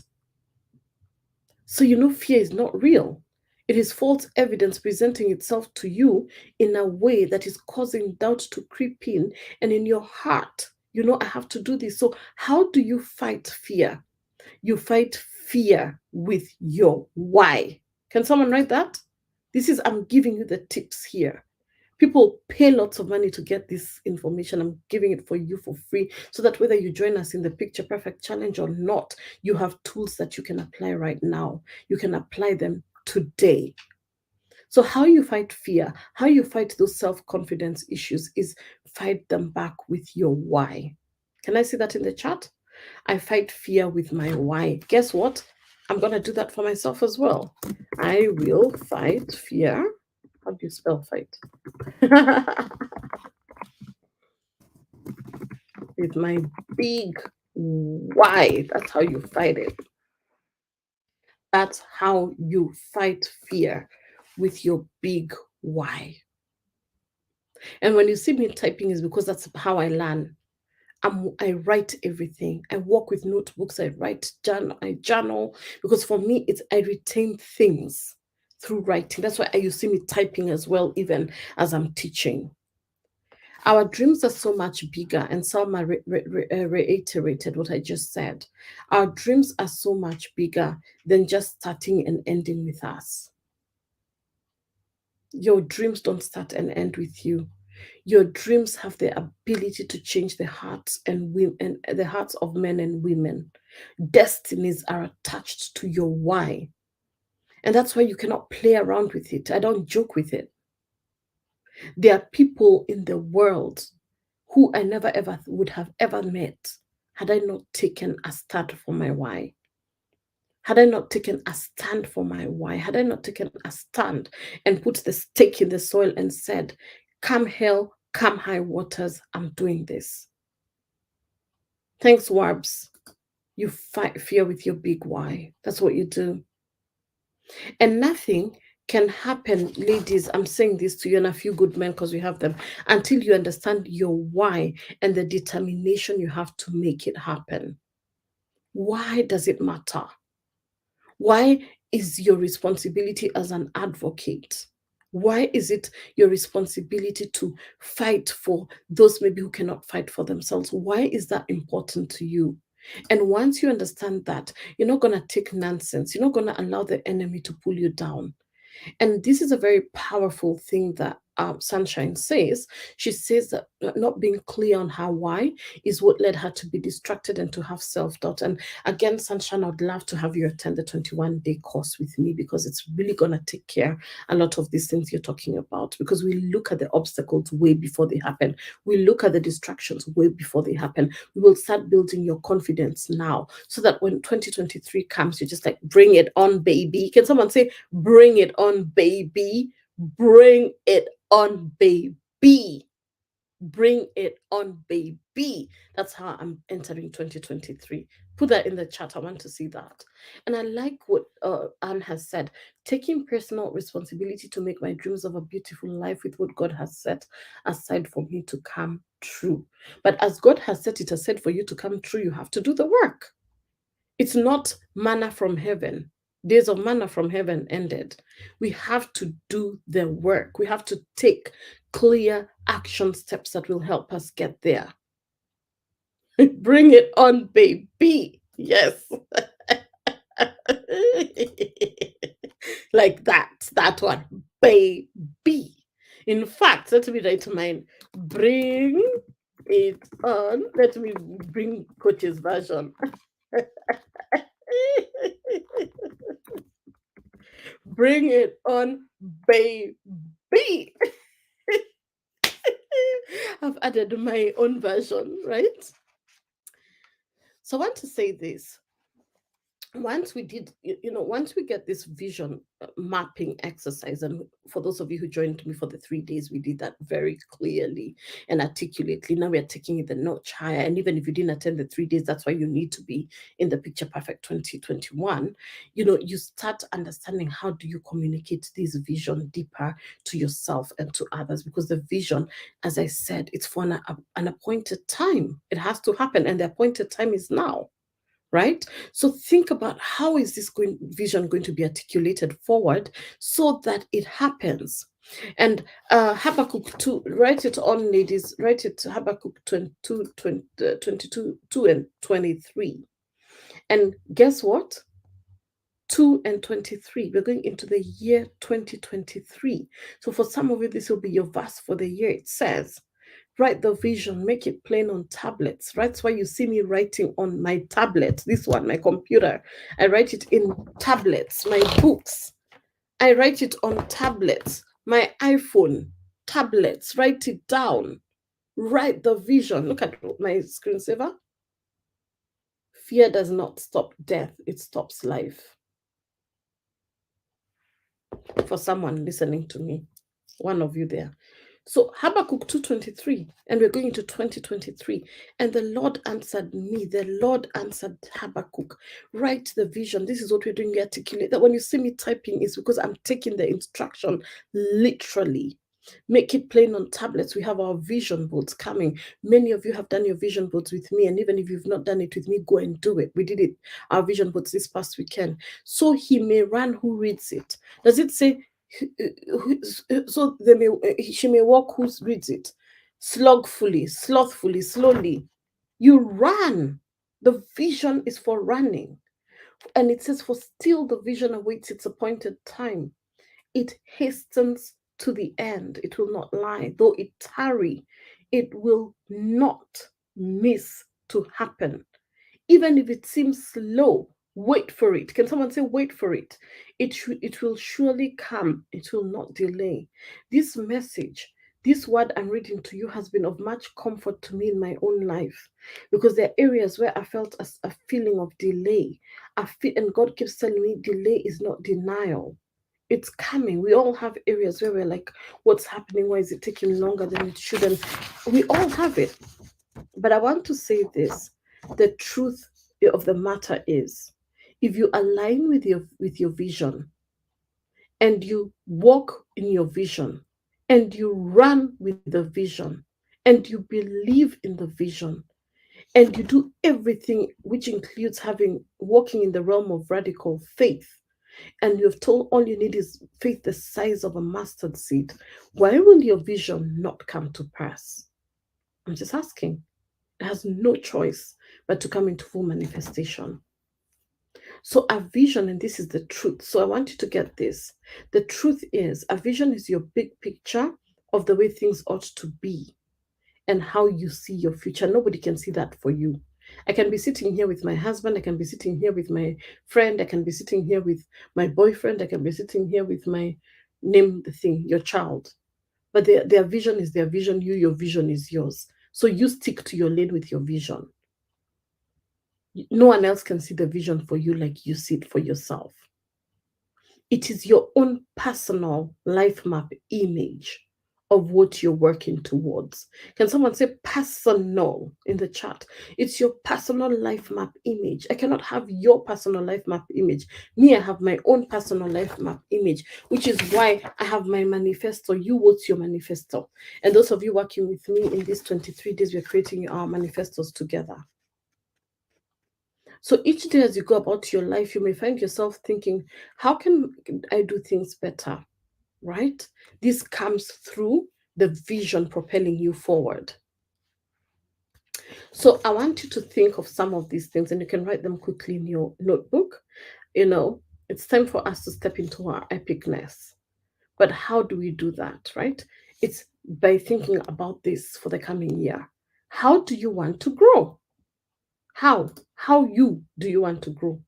S1: So fear is not real. It is false evidence presenting itself to you in a way that is causing doubt to creep in. And in your heart, I have to do this. So how do you fight fear? You fight fear with your why. Can someone write that? I'm giving you the tips here. People pay lots of money to get this information. I'm giving it for you for free, so that whether you join us in the Picture Perfect Challenge or not, you have tools that you can apply right now. You can apply them today. So how you fight fear, how you fight those self-confidence issues is fight them back with your why. Can I see that in the chat? I fight fear with my why. Guess what? I'm going to do that for myself as well. I will fight fear. How do you spell fight? With my big why. That's how you fight it. That's how you fight fear, with your big why. And when you see me typing, is because that's how I learn. I write everything. I work with notebooks. I journal, because for me, I retain things through writing. That's why you see me typing as well, even as I'm teaching. Our dreams are so much bigger, and Salma reiterated what I just said. Our dreams are so much bigger than just starting and ending with us. Your dreams don't start and end with you. Your dreams have the ability to change the hearts and the hearts of men and women. Destinies are attached to your why. And that's why you cannot play around with it. I don't joke with it. There are people in the world who I never ever would have ever met had I not taken a stand for my why. Had I not taken a stand for my why, had I not taken a stand and put the stake in the soil and said, come hell, come high waters, I'm doing this. Thanks, Warbs. You fight fear with your big why. That's what you do. And nothing can happen, ladies. I'm saying this to you and a few good men because we have them, until you understand your why and the determination you have to make it happen. Why does it matter? Why is your responsibility as an advocate? Why is it your responsibility to fight for those maybe who cannot fight for themselves? Why is that important to you? And once you understand that, you're not going to take nonsense. You're not going to allow the enemy to pull you down. And this is a very powerful thing that Sunshine says. She says that not being clear on her why is what led her to be distracted and to have self-doubt. And again, Sunshine, I'd love to have you attend the 21-day course with me, because it's really going to take care a lot of these things you're talking about, because we look at the obstacles way before they happen. We look at the distractions way before they happen. We will start building your confidence now, so that when 2023 comes, you're just like, bring it on, baby. Can someone say, bring it on, baby? Bring it on, baby. Bring it on, baby. That's how I'm entering 2023. Put that in the chat. I want to see that. And I like what Anne has said, taking personal responsibility to make my dreams of a beautiful life with what God has set aside for me to come true. But as God has set it aside for you to come true, you have to do the work. It's not manna from heaven. Days of manna from heaven ended. We have to do the work. We have to take clear action steps that will help us get there. Bring it on, baby. Yes. Like that one, baby. In fact, let me write mine. Bring it on. Let me bring Coach's version. Bring it on, baby. I've added my own version, right? So I want to say this. Once we did, once we get this vision mapping exercise, and for those of you who joined me for the 3 days, we did that very clearly and articulately. Now we are taking it a notch higher. And even if you didn't attend the 3 days, that's why you need to be in the Picture Perfect 2021. You start understanding, how do you communicate this vision deeper to yourself and to others? Because the vision, as I said, it's for an appointed time. It has to happen, and the appointed time is now. Right? So think about, how is this vision going to be articulated forward so that it happens? And Habakkuk 2, write it on, ladies, write it, Habakkuk 22, 2 and 23. And guess what? 2 and 23. We're going into the year 2023. So for some of you, this will be your verse for the year. It says, write the vision, make it plain on tablets. That's why you see me writing on my tablet, this one, my computer. I write it in tablets, my books. I write it on tablets, my iPhone, tablets. Write it down. Write the vision. Look at my screensaver. Fear does not stop death, it stops life. For someone listening to me, one of you there. So Habakkuk 2:23, and we're going into 2023. And the Lord answered me. The Lord answered Habakkuk. Write the vision. This is what we're doing. Articulate that. When you see me typing, is because I'm taking the instruction literally. Make it plain on tablets. We have our vision boards coming. Many of you have done your vision boards with me, and even if you've not done it with me, go and do it. We did it, our vision boards, this past weekend. So he may run who reads it. Does it say, so she may walk who reads it? Slothfully, slowly. You run. The vision is for running. And it says, for still the vision awaits its appointed time. It hastens to the end. It will not lie. Though it tarry, it will not miss to happen. Even if it seems slow, wait for it. Can someone say, wait for it? It will surely come. It will not delay. This message, this word I'm reading to you has been of much comfort to me in my own life, because there are areas where I felt a feeling of delay. And God keeps telling me delay is not denial. It's coming. We all have areas where we're like, what's happening? Why is it taking longer than it should? And we all have it. But I want to say this: the truth of the matter is, if you align with your vision, and you walk in your vision, and you run with the vision, and you believe in the vision, and you do everything, which includes having walking in the realm of radical faith, and you've told all you need is faith the size of a mustard seed, why will your vision not come to pass? I'm just asking. It has no choice but to come into full manifestation. So a vision, and this is the truth. So I want you to get this. The truth is, a vision is your big picture of the way things ought to be and how you see your future. Nobody can see that for you. I can be sitting here with my husband. I can be sitting here with my friend. I can be sitting here with my boyfriend. I can be sitting here with my, name the thing, your child. But their vision is their vision. Your vision is yours. So you stick to your lane with your vision. No one else can see the vision for you like you see it for yourself. It is your own personal life map image of what you're working towards. Can someone say personal in the chat? It's your personal life map image. I cannot have your personal life map image. Me, I have my own personal life map image, which is why I have my manifesto. You, what's your manifesto? And those of you working with me in these 23 days, we're creating our manifestos together. So each day as you go about your life, you may find yourself thinking, how can I do things better? Right? This comes through the vision propelling you forward. So I want you to think of some of these things, and you can write them quickly in your notebook. It's time for us to step into our epicness. But how do we do that, right? It's by thinking about this for the coming year. How do you want to grow? How do you want to grow?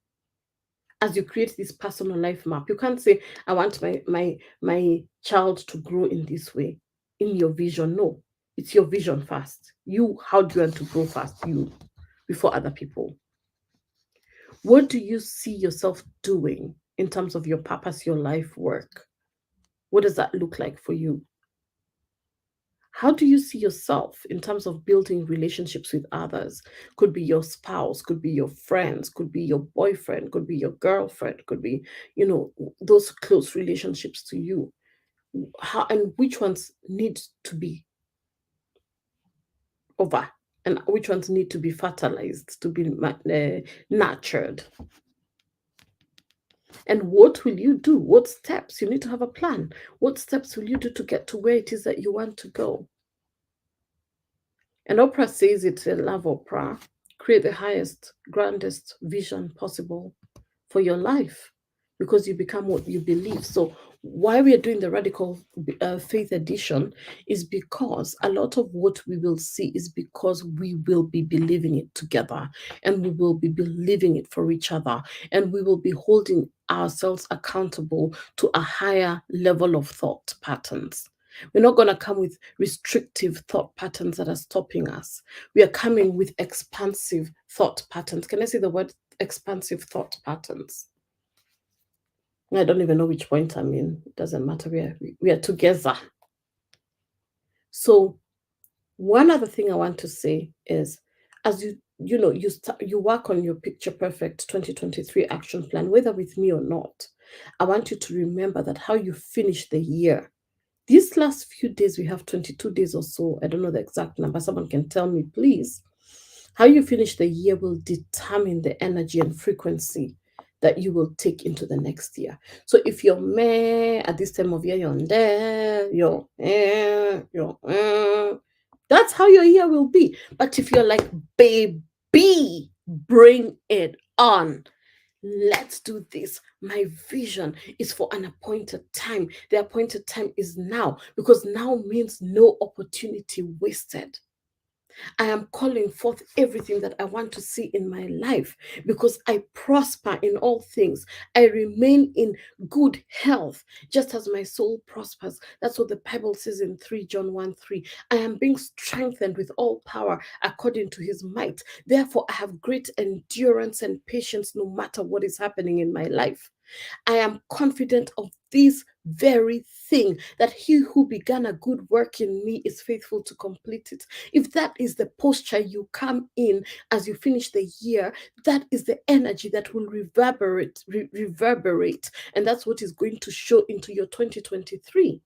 S1: As you create this personal life map, you can't say, I want my child to grow in this way in your vision. No, it's your vision first. How do you want to grow fast? You, before other people. What do you see yourself doing in terms of your purpose, your life work? What does that look like for you? How do you see yourself in terms of building relationships with others? Could be your spouse, could be your friends, could be your boyfriend, could be your girlfriend, could be, those close relationships to you. How and which ones need to be over, and which ones need to be fertilized, to be nurtured? And what will you do? What steps? You need to have a plan. What steps will you do to get to where it is that you want to go? And Oprah says it's a love Oprah. Create the highest, grandest vision possible for your life, because you become what you believe. So why we are doing the radical faith edition is because a lot of what we will see is because we will be believing it together, and we will be believing it for each other, and we will be holding ourselves accountable to a higher level of thought patterns. We're not going to come with restrictive thought patterns that are stopping us. We are coming with expansive thought patterns. Can I say the word expansive thought patterns? I don't even know which point I'm in. It doesn't matter. We are together. So one other thing I want to say is, as you work on your Picture Perfect 2023 action plan, whether with me or not, I want you to remember that how you finish the year. These last few days, we have 22 days or so. I don't know the exact number. Someone can tell me, please. How you finish the year will determine the energy and frequency that you will take into the next year. So if you're meh at this time of year, you're there, that's how your year will be. But if you're like, baby, bring it on, Let's do this. My vision is for an appointed time. The appointed time is now, because now means no opportunity wasted. I am calling forth everything that I want to see in my life, because I prosper in all things. I remain in good health, just as my soul prospers. That's what the Bible says in 3 John 1 3. I am being strengthened with all power according to his might. Therefore, I have great endurance and patience no matter what is happening in my life. I am confident of this very thing, that he who began a good work in me is faithful to complete it. If that is the posture you come in as you finish the year, that is the energy that will reverberate, and that's what is going to show into your 2023.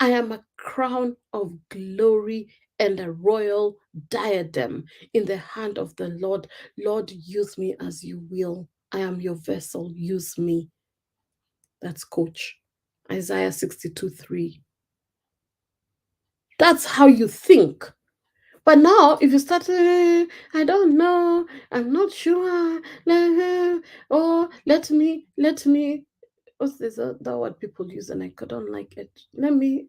S1: I am a crown of glory and a royal diadem in the hand of the Lord. Lord, use me as you will. I am your vessel. Use me. That's Coach. Isaiah 62 3. That's how you think. But now, if you start, I don't know, I'm not sure, or let me, what's this, that word people use and I don't like it. Let me,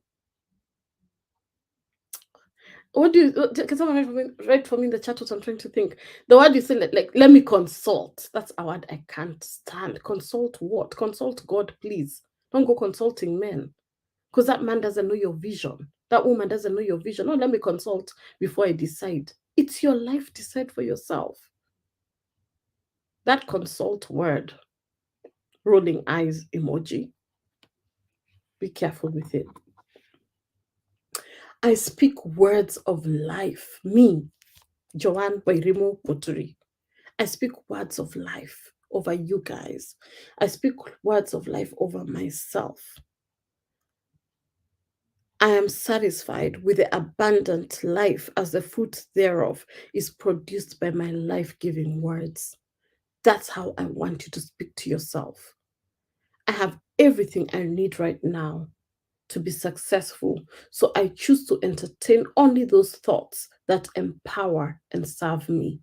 S1: what do you, can someone write for me in the chat what I'm trying to think? The word you say, like, let me consult. That's a word I can't stand. Consult what? Consult God, please. Don't go consulting men. Because that man doesn't know your vision. That woman doesn't know your vision. No, let me consult before I decide. It's your life. Decide for yourself. That consult word, rolling eyes emoji, be careful with it. I speak words of life. Me, Joanne Wairimu Muturi. I speak words of life over you guys. I speak words of life over myself. I am satisfied with the abundant life as the fruit thereof is produced by my life giving words. That's how I want you to speak to yourself. I have everything I need right now to be successful. So I choose to entertain only those thoughts that empower and serve me.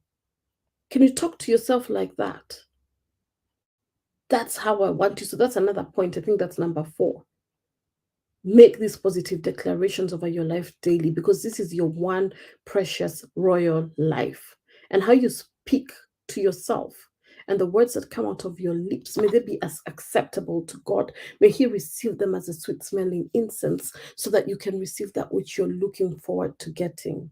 S1: Can you talk to yourself like that? That's how I want you. So that's another point. I think that's number 4. Make these positive declarations over your life daily, because this is your one precious royal life. And how you speak to yourself and the words that come out of your lips, may they be as acceptable to God. May he receive them as a sweet smelling incense, so that you can receive that which you're looking forward to getting.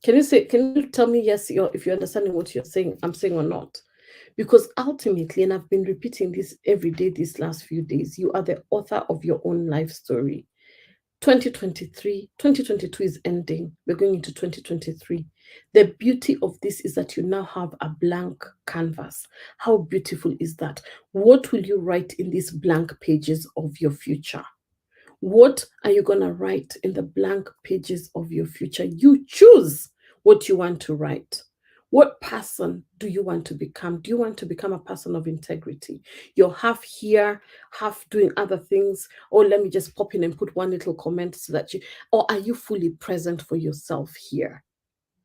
S1: Can you tell me yes, if you're understanding what I'm saying or not? Because ultimately, and I've been repeating this every day these last few days, you are the author of your own life story. 2022 is ending. We're going into 2023. The beauty of this is that you now have a blank canvas. How beautiful is that? What will you write in these blank pages of your future? What are you going to write in the blank pages of your future? You choose what you want to write. What person do you want to become? Do you want to become a person of integrity? You're half here, half doing other things. Or let me just pop in and put one little comment so that or are you fully present for yourself here?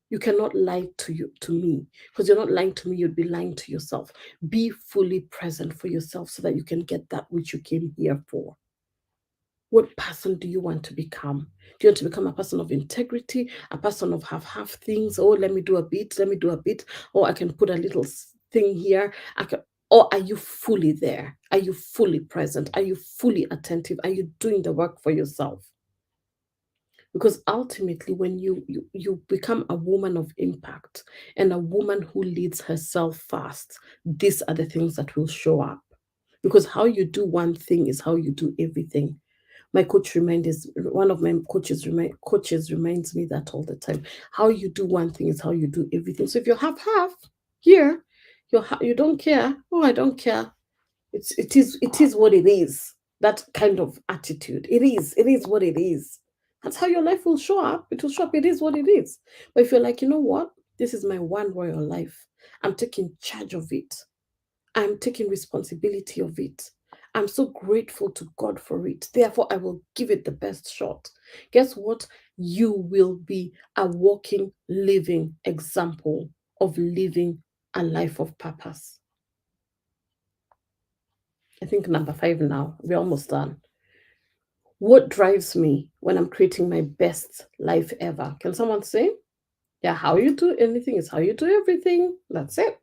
S1: You cannot lie to me, because you're not lying to me, you'd be lying to yourself. Be fully present for yourself so that you can get that which you came here for. What person do you want to become? Do you want to become a person of integrity, a person of half things? Oh, let me do a bit, or I can put a little thing here. Or are you fully there? Are you fully present? Are you fully attentive? Are you doing the work for yourself? Because ultimately, when you become a woman of impact and a woman who leads herself fast, these are the things that will show up. Because how you do one thing is how you do everything. My coach one of my coaches reminds me that all the time. How you do one thing is how you do everything. So if you're half here, you don't care. Oh, I don't care. It is what it is. That kind of attitude. It is what it is. That's how your life will show up. It will show up. It is what it is. But if you're like, you know what? This is my one royal life. I'm taking charge of it. I'm taking responsibility of it. I'm so grateful to God for it. Therefore, I will give it the best shot. Guess what? You will be a walking, living example of living a life of purpose. I think number 5 now. We're almost done. What drives me when I'm creating my best life ever? Can someone say? Yeah, how you do anything is how you do everything. That's it.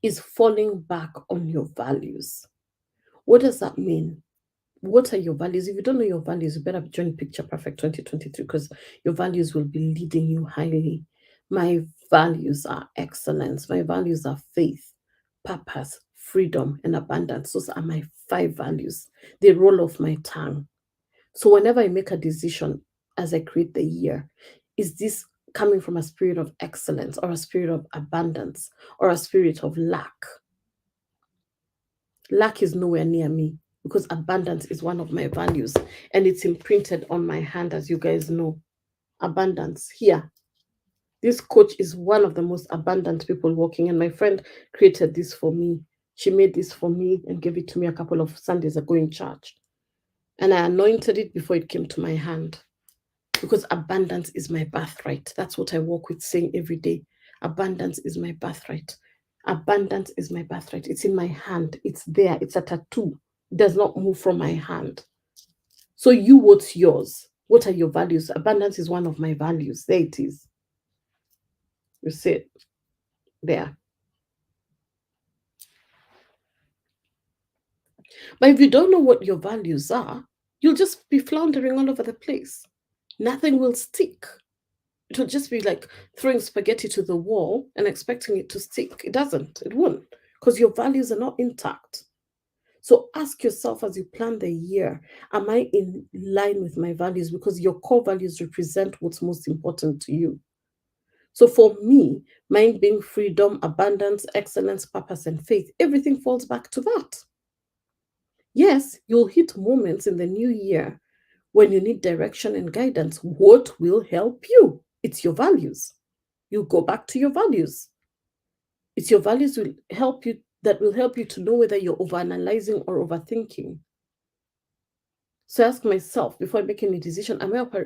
S1: Is falling back on your values. What does that mean? What are your values? If you don't know your values, you better join Picture Perfect 2023 because your values will be leading you highly. My values are excellence. My values are faith, purpose, freedom, and abundance. Those are my 5 values. They roll off my tongue. So whenever I make a decision as I create the year, is this coming from a spirit of excellence or a spirit of abundance or a spirit of lack? Lack is nowhere near me because abundance is one of my values and it's imprinted on my hand, as you guys know. Abundance here. This coach is one of the most abundant people walking, and my friend created this for me. She made this for me and gave it to me a couple of Sundays ago in church. And I anointed it before it came to my hand because abundance is my birthright. That's what I walk with saying every day. Abundance is my birthright. Abundance is my birthright. It's in my hand. It's there. It's a tattoo. It does not move from my hand. So you, what's yours? What are your values? Abundance is one of my values. There it is. You see it there. But if you don't know what your values are, you'll just be floundering all over the place. Nothing will stick. It'll just be like throwing spaghetti to the wall and expecting it to stick. It doesn't. It won't. Because your values are not intact. So ask yourself as you plan the year, am I in line with my values? Because your core values represent what's most important to you. So for me, mine being freedom, abundance, excellence, purpose, and faith, everything falls back to that. Yes, you'll hit moments in the new year when you need direction and guidance. What will help you? It's your values. You go back to your values. It's your values will help you that will help you to know whether you're overanalyzing or overthinking. So I ask myself before I make any decision,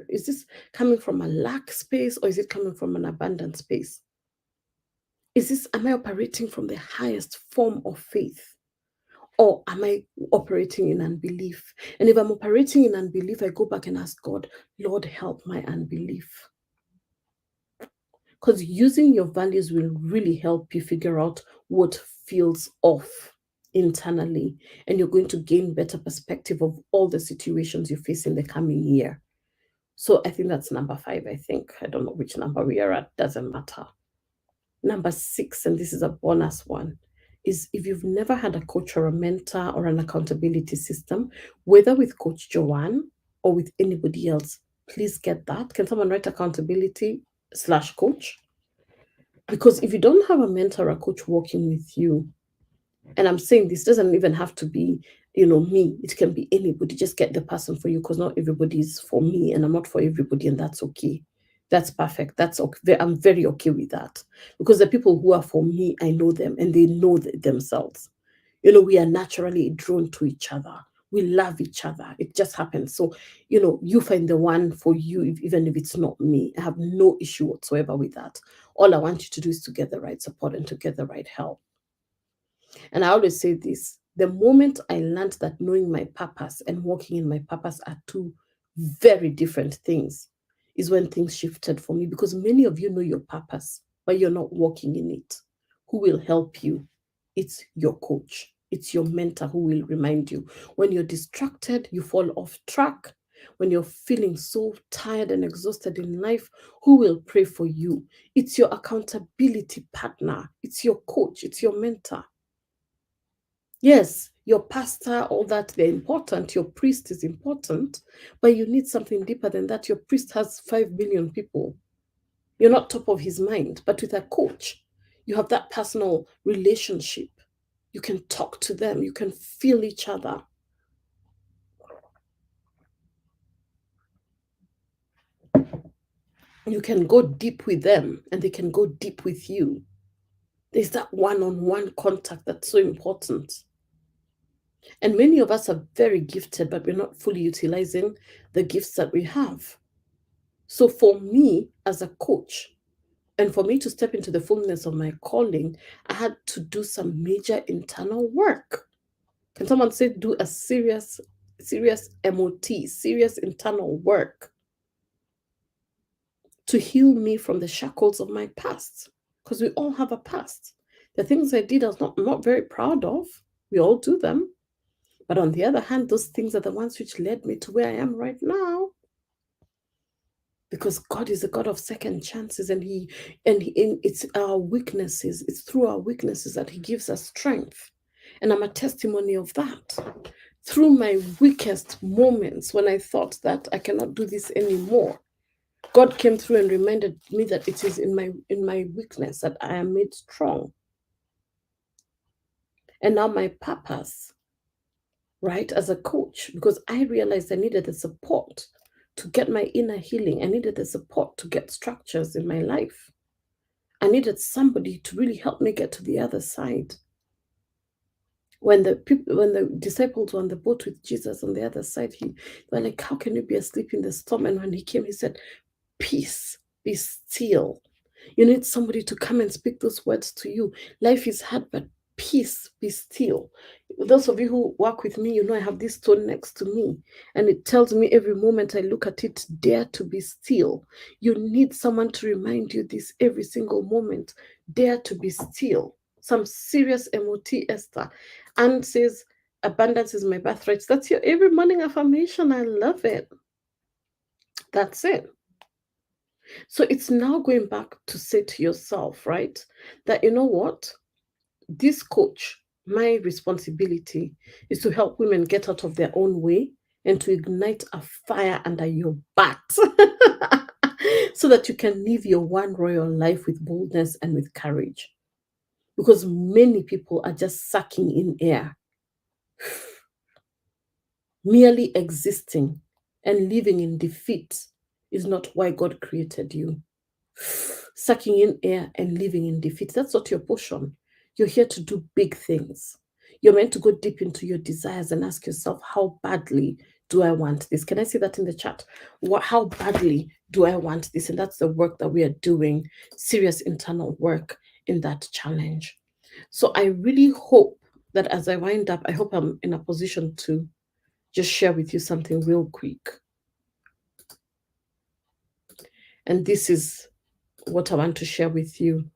S1: is this coming from a lack space or is it coming from an abundant space? Am I operating from the highest form of faith? Or am I operating in unbelief? And if I'm operating in unbelief, I go back and ask God, Lord, help my unbelief. Because using your values will really help you figure out what feels off internally. And you're going to gain better perspective of all the situations you face in the coming year. So I think that's number 5, I think. I don't know which number we are at, doesn't matter. Number 6, and this is a bonus one, is if you've never had a coach or a mentor or an accountability system, whether with Coach Joanne or with anybody else, please get that. Can someone write accountability/coach? Because if you don't have a mentor or a coach working with you, and I'm saying this doesn't even have to be, me. It can be anybody. Just get the person for you because not everybody is for me and I'm not for everybody, and that's okay. That's perfect. That's okay. I'm very okay with that because the people who are for me, I know them and they know themselves. We are naturally drawn to each other. We love each other. It just happens. So, you find the one for you, even if it's not me. I have no issue whatsoever with that. All I want you to do is to get the right support and to get the right help. And I always say this, the moment I learned that knowing my purpose and walking in my purpose are 2 very different things is when things shifted for me, because many of you know your purpose, but you're not walking in it. Who will help you? It's your coach. It's your mentor who will remind you. When you're distracted, you fall off track. When you're feeling so tired and exhausted in life, who will pray for you? It's your accountability partner. It's your coach. It's your mentor. Yes, your pastor, all that, they're important. Your priest is important, but you need something deeper than that. Your priest has 5 billion people. You're not top of his mind, but with a coach, you have that personal relationship. You can talk to them. You can feel each other. You can go deep with them and they can go deep with you. There's that one-on-one contact that's so important. And many of us are very gifted, but we're not fully utilizing the gifts that we have. So for me as a coach, And for me to step into the fullness of my calling, I had to do some major internal work. Can someone say do a serious MOT, serious internal work to heal me from the shackles of my past? Because we all have a past. The things I did I'm not very proud of. We all do them. But on the other hand, those things are the ones which led me to where I am right now. Because God is a God of second chances, and it's our weaknesses, it's through our weaknesses that He gives us strength. And I'm a testimony of that. Through my weakest moments, when I thought that I cannot do this anymore, God came through and reminded me that it is in my weakness that I am made strong. And now my purpose, right, as a coach, because I realized I needed the support to get my inner healing. I needed the support to get structures in my life. I needed somebody to really help me get to the other side. When the disciples were on the boat with Jesus on the other side, they were like, how can you be asleep in the storm? And when He came, He said, peace, be still. You need somebody to come and speak those words to you. Life is hard, but peace, be still. Those of you who work with me, you know I have this stone next to me, and it tells me every moment I look at it, dare to be still. You need someone to remind you this every single moment. Dare to be still. Some serious MOT, Esther. And says, abundance is my birthright. That's your every morning affirmation. I love it. That's it. So it's now going back to say to yourself, right, that you know what? This coach, my responsibility is to help women get out of their own way and to ignite a fire under your butt so that you can live your one royal life with boldness and with courage. Because many people are just sucking in air, merely existing and living in defeat is not why God created you. Sucking in air and living in defeat, that's not your portion. You're here to do big things. You're meant to go deep into your desires and ask yourself, how badly do I want this? Can I see that in the chat? How badly do I want this? And that's the work that we are doing, serious internal work in that challenge. So I really hope that as I wind up, I hope I'm in a position to just share with you something real quick. And this is what I want to share with you.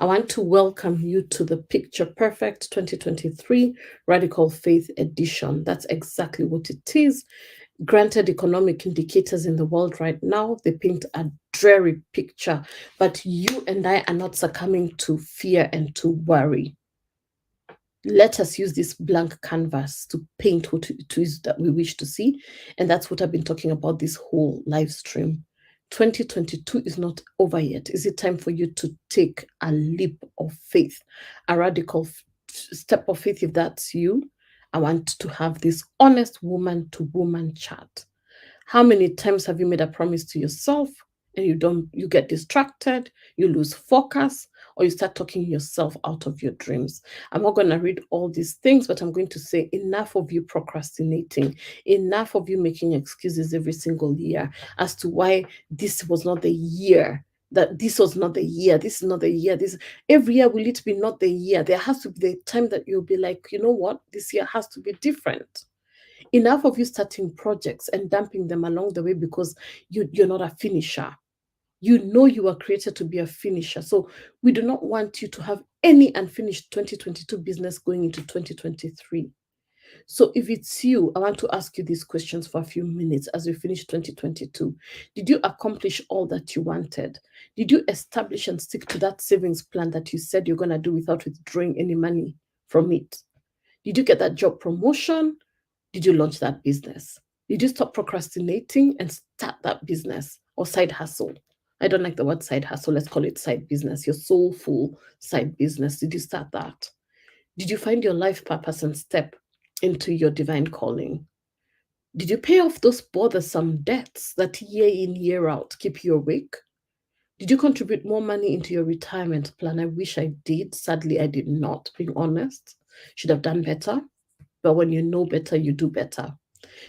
S1: I want to welcome you to the Picture Perfect 2023 Radical Faith Edition. That's exactly what it is. Granted, economic indicators in the world right now, they paint a dreary picture, but you and I are not succumbing to fear and to worry. Let us use this blank canvas to paint what it is that we wish to see. And that's what I've been talking about this whole live stream. 2022 is not over yet. Is it time for you to take a leap of faith, a radical step of faith? If that's you, I want to have this honest woman to woman chat. How many times have you made a promise to yourself and you get distracted, you lose focus, or you start talking yourself out of your dreams? I'm not going to read all these things, but I'm going to say enough of you procrastinating, enough of you making excuses every single year as to why this was not the year. That this was not the year, this is not the year. This every year will it be not the year. There has to be the time that you'll be like, you know what, this year has to be different. Enough of you starting projects and dumping them along the way because you're not a finisher. You know you were created to be a finisher. So we do not want you to have any unfinished 2022 business going into 2023. So if it's you, I want to ask you these questions for a few minutes as we finish 2022. Did you accomplish all that you wanted? Did you establish and stick to that savings plan that you said you're going to do without withdrawing any money from it? Did you get that job promotion? Did you launch that business? Did you stop procrastinating and start that business or side hustle? I don't like the word side hustle. Let's call it side business. Your soulful side business. Did you start that? Did you find your life purpose and step into your divine calling? Did you pay off those bothersome debts that year in, year out keep you awake? Did you contribute more money into your retirement plan? I wish I did. Sadly, I did not, being honest. Should have done better. But when you know better, you do better.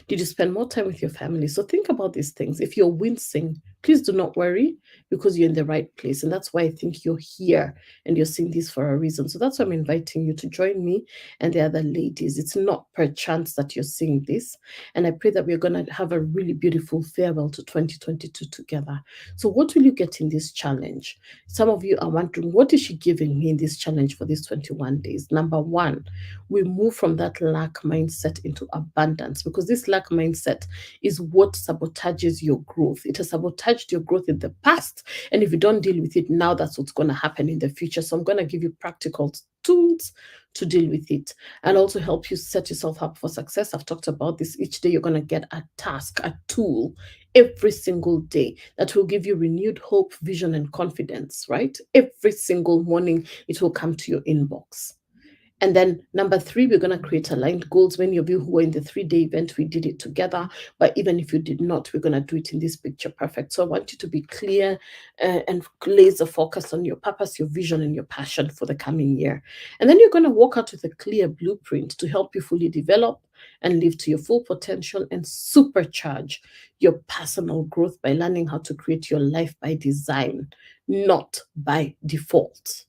S1: Did you spend more time with your family? So think about these things. If you're wincing, Please do not worry, because you're in the right place. And that's why I think you're here and you're seeing this for a reason. So that's why I'm inviting you to join me and the other ladies. It's not per chance that you're seeing this. And I pray that we're going to have a really beautiful farewell to 2022 together. So, what will you get in this challenge? Some of you are wondering, what is she giving me in this challenge for these 21 days? Number one, we move from that lack mindset into abundance, because this lack mindset is what sabotages your growth. It has sabotaged your growth in the past. And if you don't deal with it now, that's what's going to happen in the future. So I'm going to give you practical tools to deal with it and also help you set yourself up for success. I've talked about this. Each day you're going to get a task, a tool every single day that will give you renewed hope, vision, and confidence, right? Every single morning it will come to your inbox. And then number three, we're going to create aligned goals. Many of you who were in the 3-day event, we did it together. But even if you did not, we're going to do it in this picture perfect. So I want you to be clear and laser focused on your purpose, your vision, and your passion for the coming year. And then you're going to walk out with a clear blueprint to help you fully develop and live to your full potential and supercharge your personal growth by learning how to create your life by design, not by default.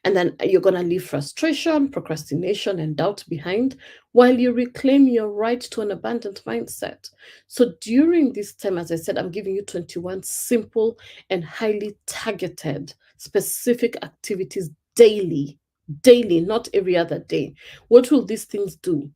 S1: And then you're going to leave frustration, procrastination, and doubt behind while you reclaim your right to an abundant mindset. So during this time, as I said, I'm giving you 21 simple and highly targeted, specific activities daily, not every other day. What will these things do?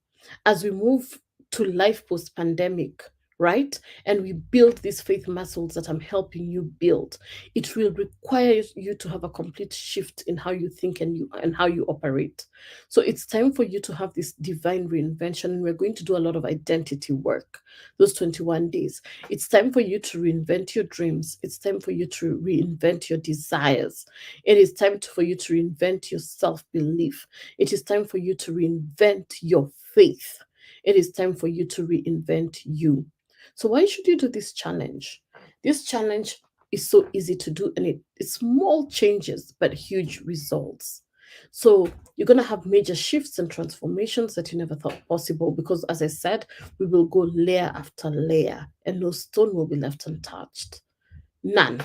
S1: As we move to life post pandemic, right? And we build these faith muscles that I'm helping you build. It will require you to have a complete shift in how you think and how you operate. So it's time for you to have this divine reinvention. We're going to do a lot of identity work those 21 days. It's time for you to reinvent your dreams. It's time for you to reinvent your desires. It is time for you to reinvent your self-belief. It is time for you to reinvent your faith. It is time for you to reinvent you. So why should you do this challenge? This challenge is so easy to do, and it's small changes but huge results. So you're going to have major shifts and transformations that you never thought possible, because as I said, we will go layer after layer and no stone will be left untouched. None.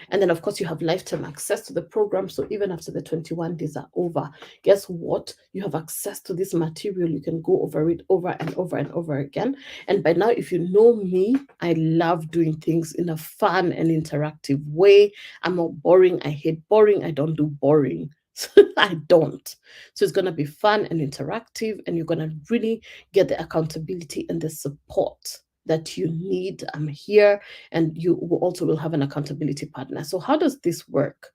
S1: And then, of course, you have lifetime access to the program. So even after the 21 days are over, guess what? You have access to this material. You can go over it over and over and over again. And by now, if you know me, I love doing things in a fun and interactive way. I'm not boring. I hate boring. I don't do boring. I don't. So it's going to be fun and interactive, and you're going to really get the accountability and the support that you need. I'm here, and you also will have an accountability partner. So how does this work?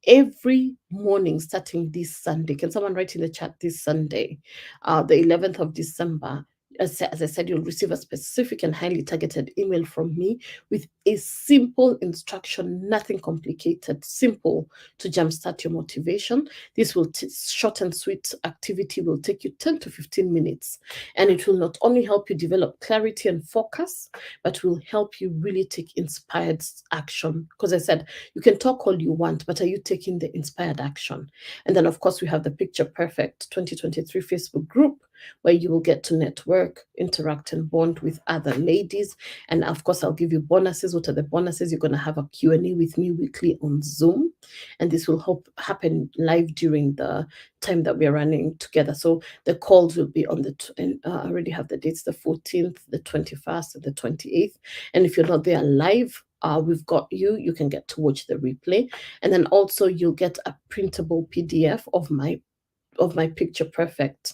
S1: Every morning starting this Sunday, can someone write in the chat this Sunday, the 11th of December, as I said, you'll receive a specific and highly targeted email from me with a simple instruction, nothing complicated, simple to jumpstart your motivation. This will short and sweet activity will take you 10 to 15 minutes, and it will not only help you develop clarity and focus, but will help you really take inspired action. Because I said, you can talk all you want, but are you taking the inspired action? And then, of course, we have the Picture Perfect 2023 Facebook group, where you will get to network, interact, and bond with other ladies. And of course, I'll give you bonuses. What are the bonuses? You're going to have a Q&A with me weekly on Zoom. And this will happen live during the time that we're running together. So the calls will be on I already have the dates, the 14th, the 21st, and the 28th. And if you're not there live, we've got you. You can get to watch the replay. And then also you'll get a printable PDF of my Picture Perfect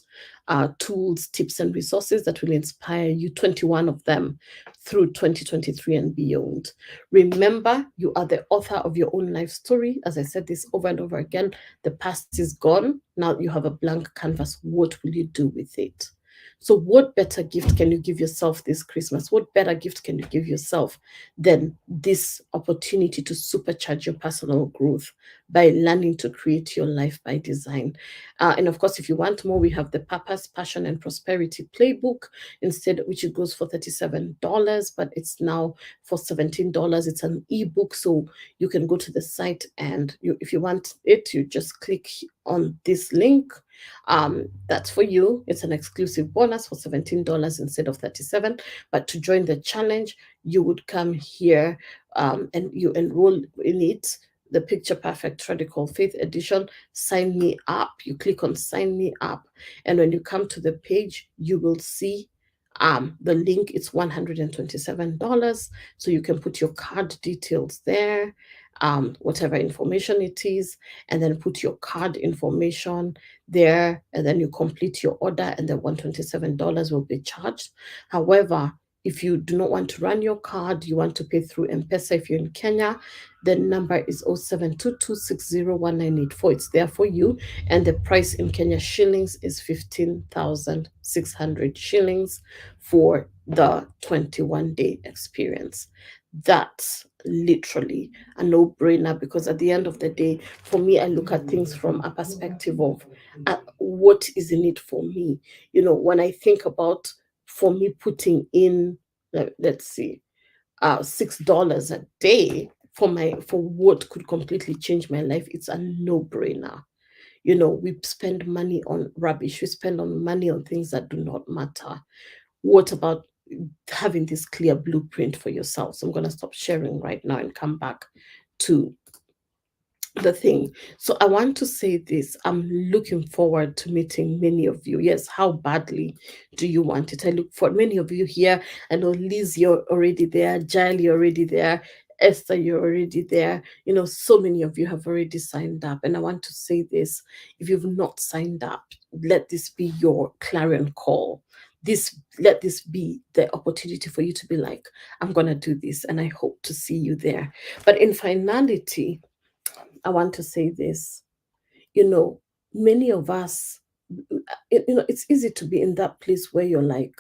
S1: tools, tips, and resources that will inspire you, 21 of them, through 2023 and beyond. Remember, you are the author of your own life story. As I said this over and over again, the past is gone. Now you have a blank canvas. What will you do with it? So what better gift can you give yourself this Christmas? What better gift can you give yourself than this opportunity to supercharge your personal growth by learning to create your life by design. And of course, if you want more, we have the Purpose, Passion, and Prosperity Playbook instead, which it goes for $37, but it's now for $17. It's an ebook, so you can go to the site and if you want it, you just click on this link. That's for you. It's an exclusive bonus for $17 instead of $37. But to join the challenge, you would come here and you enroll in it. The Picture Perfect Radical Faith Edition, sign me up. You click on sign me up. And when you come to the page, you will see the link. It's $127. So you can put your card details there, whatever information it is, and then put your card information there, and then you complete your order, and the $127 will be charged. However, if you do not want to run your card, you want to pay through M-Pesa if you're in Kenya, the number is 0722601984. It's there for you, and the price in Kenya shillings is 15,600 shillings for the 21-day experience. That's literally a no-brainer, because at the end of the day, for me, I look at things from a perspective of what is in it for me. When I think about, for me, putting in, let's see, $6 a day for what could completely change my life, it's a no-brainer. We spend money on rubbish, we spend money on things that do not matter. What about having this clear blueprint for yourself? So I'm going to stop sharing right now and come back to the thing. So I want to say this. I'm looking forward to meeting many of you. Yes, how badly do you want it? I look for many of you here. I know Liz, you're already there. Jael, you're already there. Esther, you're already there. So many of you have already signed up. And I want to say this. If you've not signed up, let this be your clarion call. Let this be the opportunity for you to be like, I'm going to do this, and I hope to see you there. But in finality, I want to say this. Many of us, it's easy to be in that place where you're like,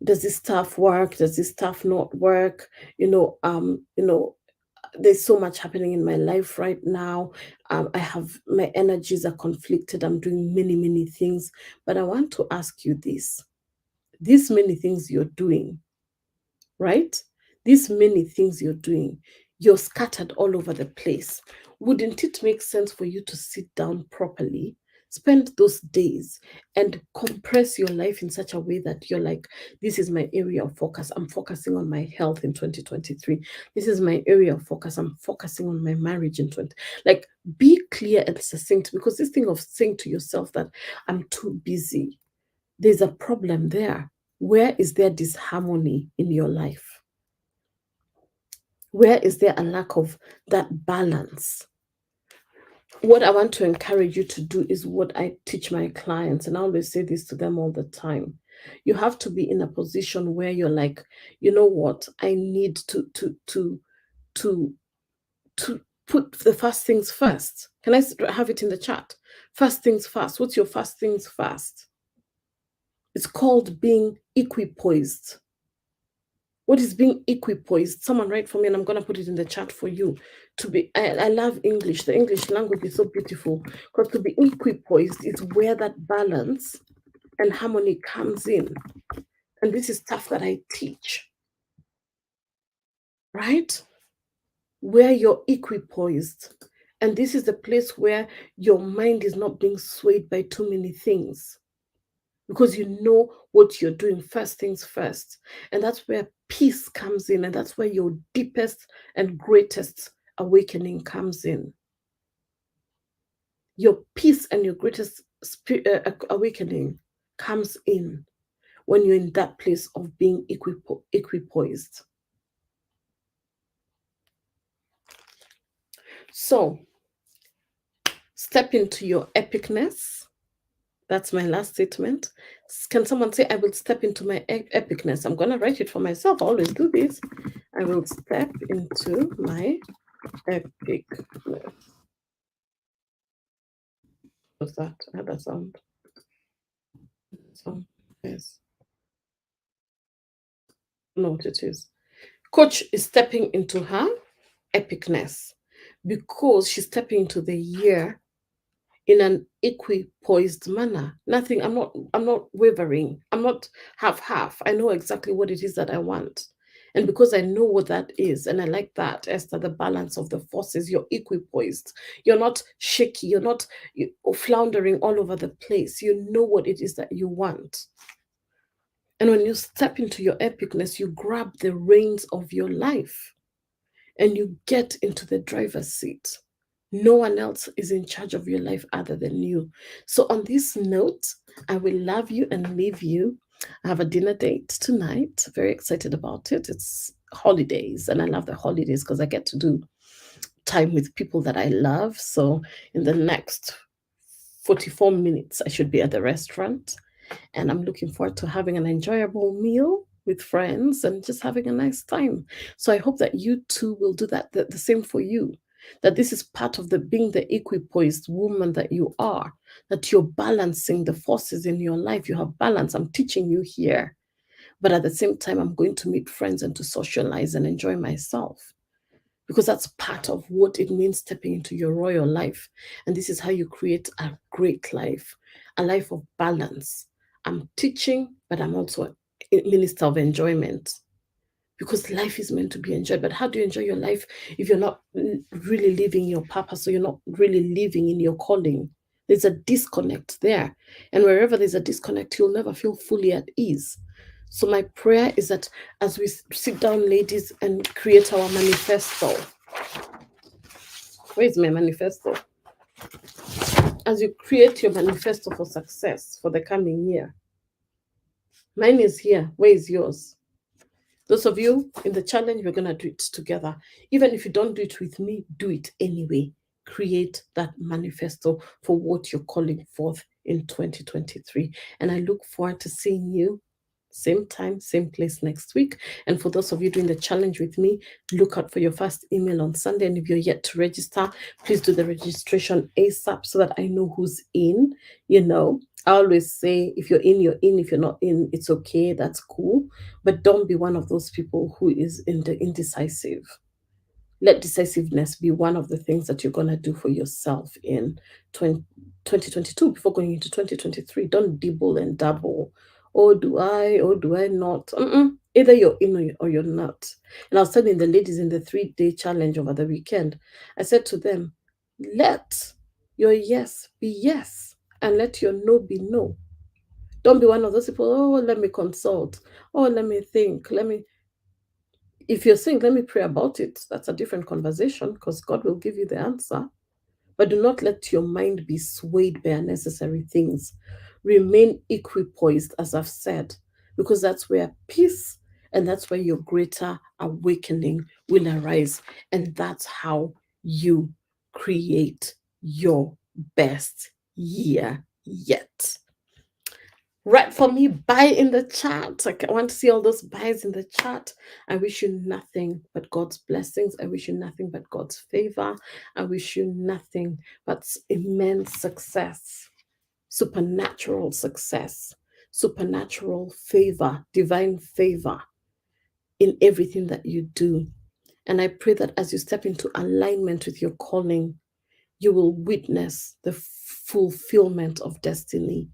S1: does this stuff work? Does this stuff not work? There's so much happening in my life right now. My energies are conflicted. I'm doing many, many things. But I want to ask you this. These many things you're doing, right? These many things you're doing, you're scattered all over the place. Wouldn't it make sense for you to sit down properly, spend those days, and compress your life in such a way that you're like, this is my area of focus. I'm focusing on my health in 2023. This is my area of focus. I'm focusing on my marriage in 20. Like, be clear and succinct, because this thing of saying to yourself that I'm too busy, there's a problem there. Where is there disharmony in your life? Where is there a lack of that balance? What I want to encourage you to do is what I teach my clients, and I always say this to them all the time. You have to be in a position where you're like, you know what, I need to put the first things first. Can I have it in the chat? First things first. What's your first things first? It's called being equipoised. What is being equipoised? Someone write for me, and I'm going to put it in the chat for you. I love English. The English language is so beautiful, because to be equipoised is where that balance and harmony comes in. And this is stuff that I teach, right? Where you're equipoised. And this is the place where your mind is not being swayed by too many things, because you know what you're doing, first things first. And that's where peace comes in, and that's where your deepest and greatest awakening comes in. Your peace and your greatest awakening comes in when you're in that place of being equipoised. So, step into your epicness. That's my last statement. Can someone say, I will step into my epicness? I'm going to write it for myself. I always do this. I will step into my epicness. What's that? I had that sound. So, yes. I know what it is. Coach is stepping into her epicness, because she's stepping into the year in an equipoised manner. Nothing, I'm not wavering. I'm not half. I know exactly what it is that I want. And because I know what that is, and I like that, Esther, the balance of the forces, you're equipoised. You're not shaky. You're not floundering all over the place. You know what it is that you want. And when you step into your epicness, you grab the reins of your life and you get into the driver's seat. No one else is in charge of your life other than you. So, on this note, I will love you and leave you. I have a dinner date tonight. Very excited about it. It's holidays, and I love the holidays because I get to do time with people that I love. So, in the next 44 minutes, I should be at the restaurant, and I'm looking forward to having an enjoyable meal with friends and just having a nice time. So I hope that you too will do that, the same for you. That this is part of the being the equipoised woman that you are, that you're balancing the forces in your life. You have balance. I'm teaching you here. But at the same time, I'm going to meet friends and to socialize and enjoy myself because that's part of what it means stepping into your royal life. And this is how you create a great life, a life of balance. I'm teaching, but I'm also a minister of enjoyment because life is meant to be enjoyed. But how do you enjoy your life if you're not really living your purpose, or you're not really living in your calling? There's a disconnect there. And wherever there's a disconnect, you'll never feel fully at ease. So, my prayer is that as we sit down, ladies, and create our manifesto, where is my manifesto? As you create your manifesto for success for the coming year, mine is here. Where is yours? Those of you in the challenge, we're going to do it together. Even if you don't do it with me, do it anyway. Create that manifesto for what you're calling forth in 2023. And I look forward to seeing you same time, same place next week. And for those of you doing the challenge with me, look out for your first email on Sunday. And if you're yet to register, please do the registration ASAP so that I know who's in. I always say, if you're in, you're in. If you're not in, it's okay. That's cool. But don't be one of those people who is indecisive. Let decisiveness be one of the things that you're going to do for yourself in 2022 before going into 2023. Don't dibble and dabble. Oh, do I? Oh, do I not? Either you're in or you're not. And I was telling the ladies in the 3-day challenge over the weekend, I said to them, let your yes be yes and let your no be no. Don't be one of those people, oh, let me consult. Oh, let me think. If you're saying, let me pray about it, that's a different conversation because God will give you the answer. But do not let your mind be swayed by unnecessary things. Remain equipoised, as I've said, because that's where peace and that's where your greater awakening will arise. And that's how you create your best year yet. Write for me, buy in the chat. I want to see all those buys in the chat. I wish you nothing but God's blessings. I wish you nothing but God's favor. I wish you nothing but immense success, supernatural success, supernatural favor, divine favor in everything that you do. And I pray that as you step into alignment with your calling, you will witness the fulfillment of destiny.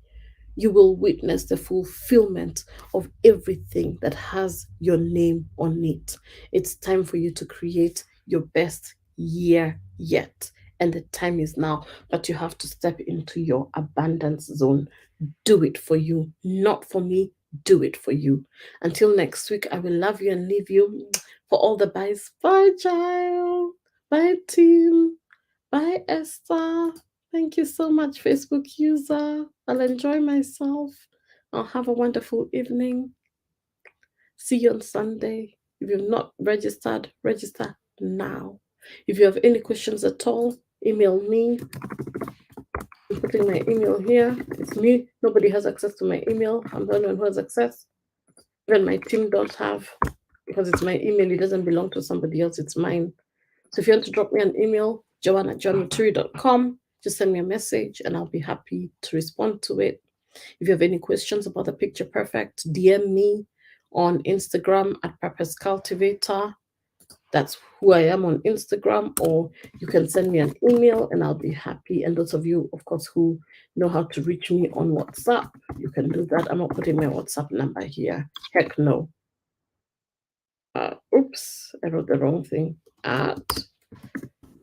S1: You will witness the fulfillment of everything that has your name on it. It's time for you to create your best year yet. And the time is now, but you have to step into your abundance zone. Do it for you, not for me. Do it for you. Until next week, I will love you and leave you for all the byes. Bye, child. Bye, team. Bye, Esther. Thank you so much, Facebook user. I'll enjoy myself. I'll have a wonderful evening. See you on Sunday. If you've not registered, register now. If you have any questions at all, email me. I'm putting my email here. It's me. Nobody has access to my email. I'm the only one who has access. Even my team don't have, because it's my email. It doesn't belong to somebody else. It's mine. So if you want to drop me an email, joanna@johnmuturi.com, just send me a message and I'll be happy to respond to it. If you have any questions about the Picture Perfect, DM me on Instagram at Purpose Cultivator. That's who I am on Instagram, or you can send me an email and I'll be happy. And those of you, of course, who know how to reach me on WhatsApp, you can do that. I'm not putting my WhatsApp number here. Heck no. Oops, I wrote the wrong thing. At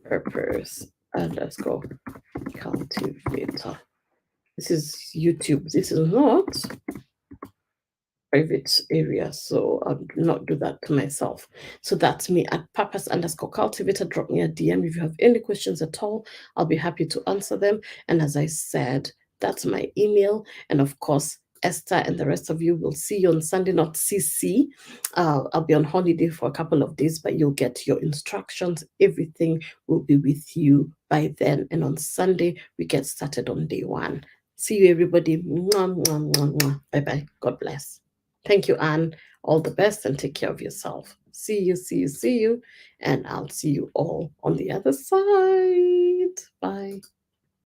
S1: purpose underscore cultivator. This is YouTube. This is not private area, so I'll not do that to myself. So that's me at purpose underscore cultivator. Drop me a DM if you have any questions at all. I'll be happy to answer them. And as I said, that's my email. And of course, Esther and the rest of you will see you on Sunday, not CC. I'll be on holiday for a couple of days, but you'll get your instructions. Everything will be with you by then. And on Sunday, we get started on day 1. See you, everybody. Mwah, mwah, mwah, mwah. Bye-bye. God bless. Thank you, Anne. All the best and take care of yourself. See you, see you, see you. And I'll see you all on the other side. Bye.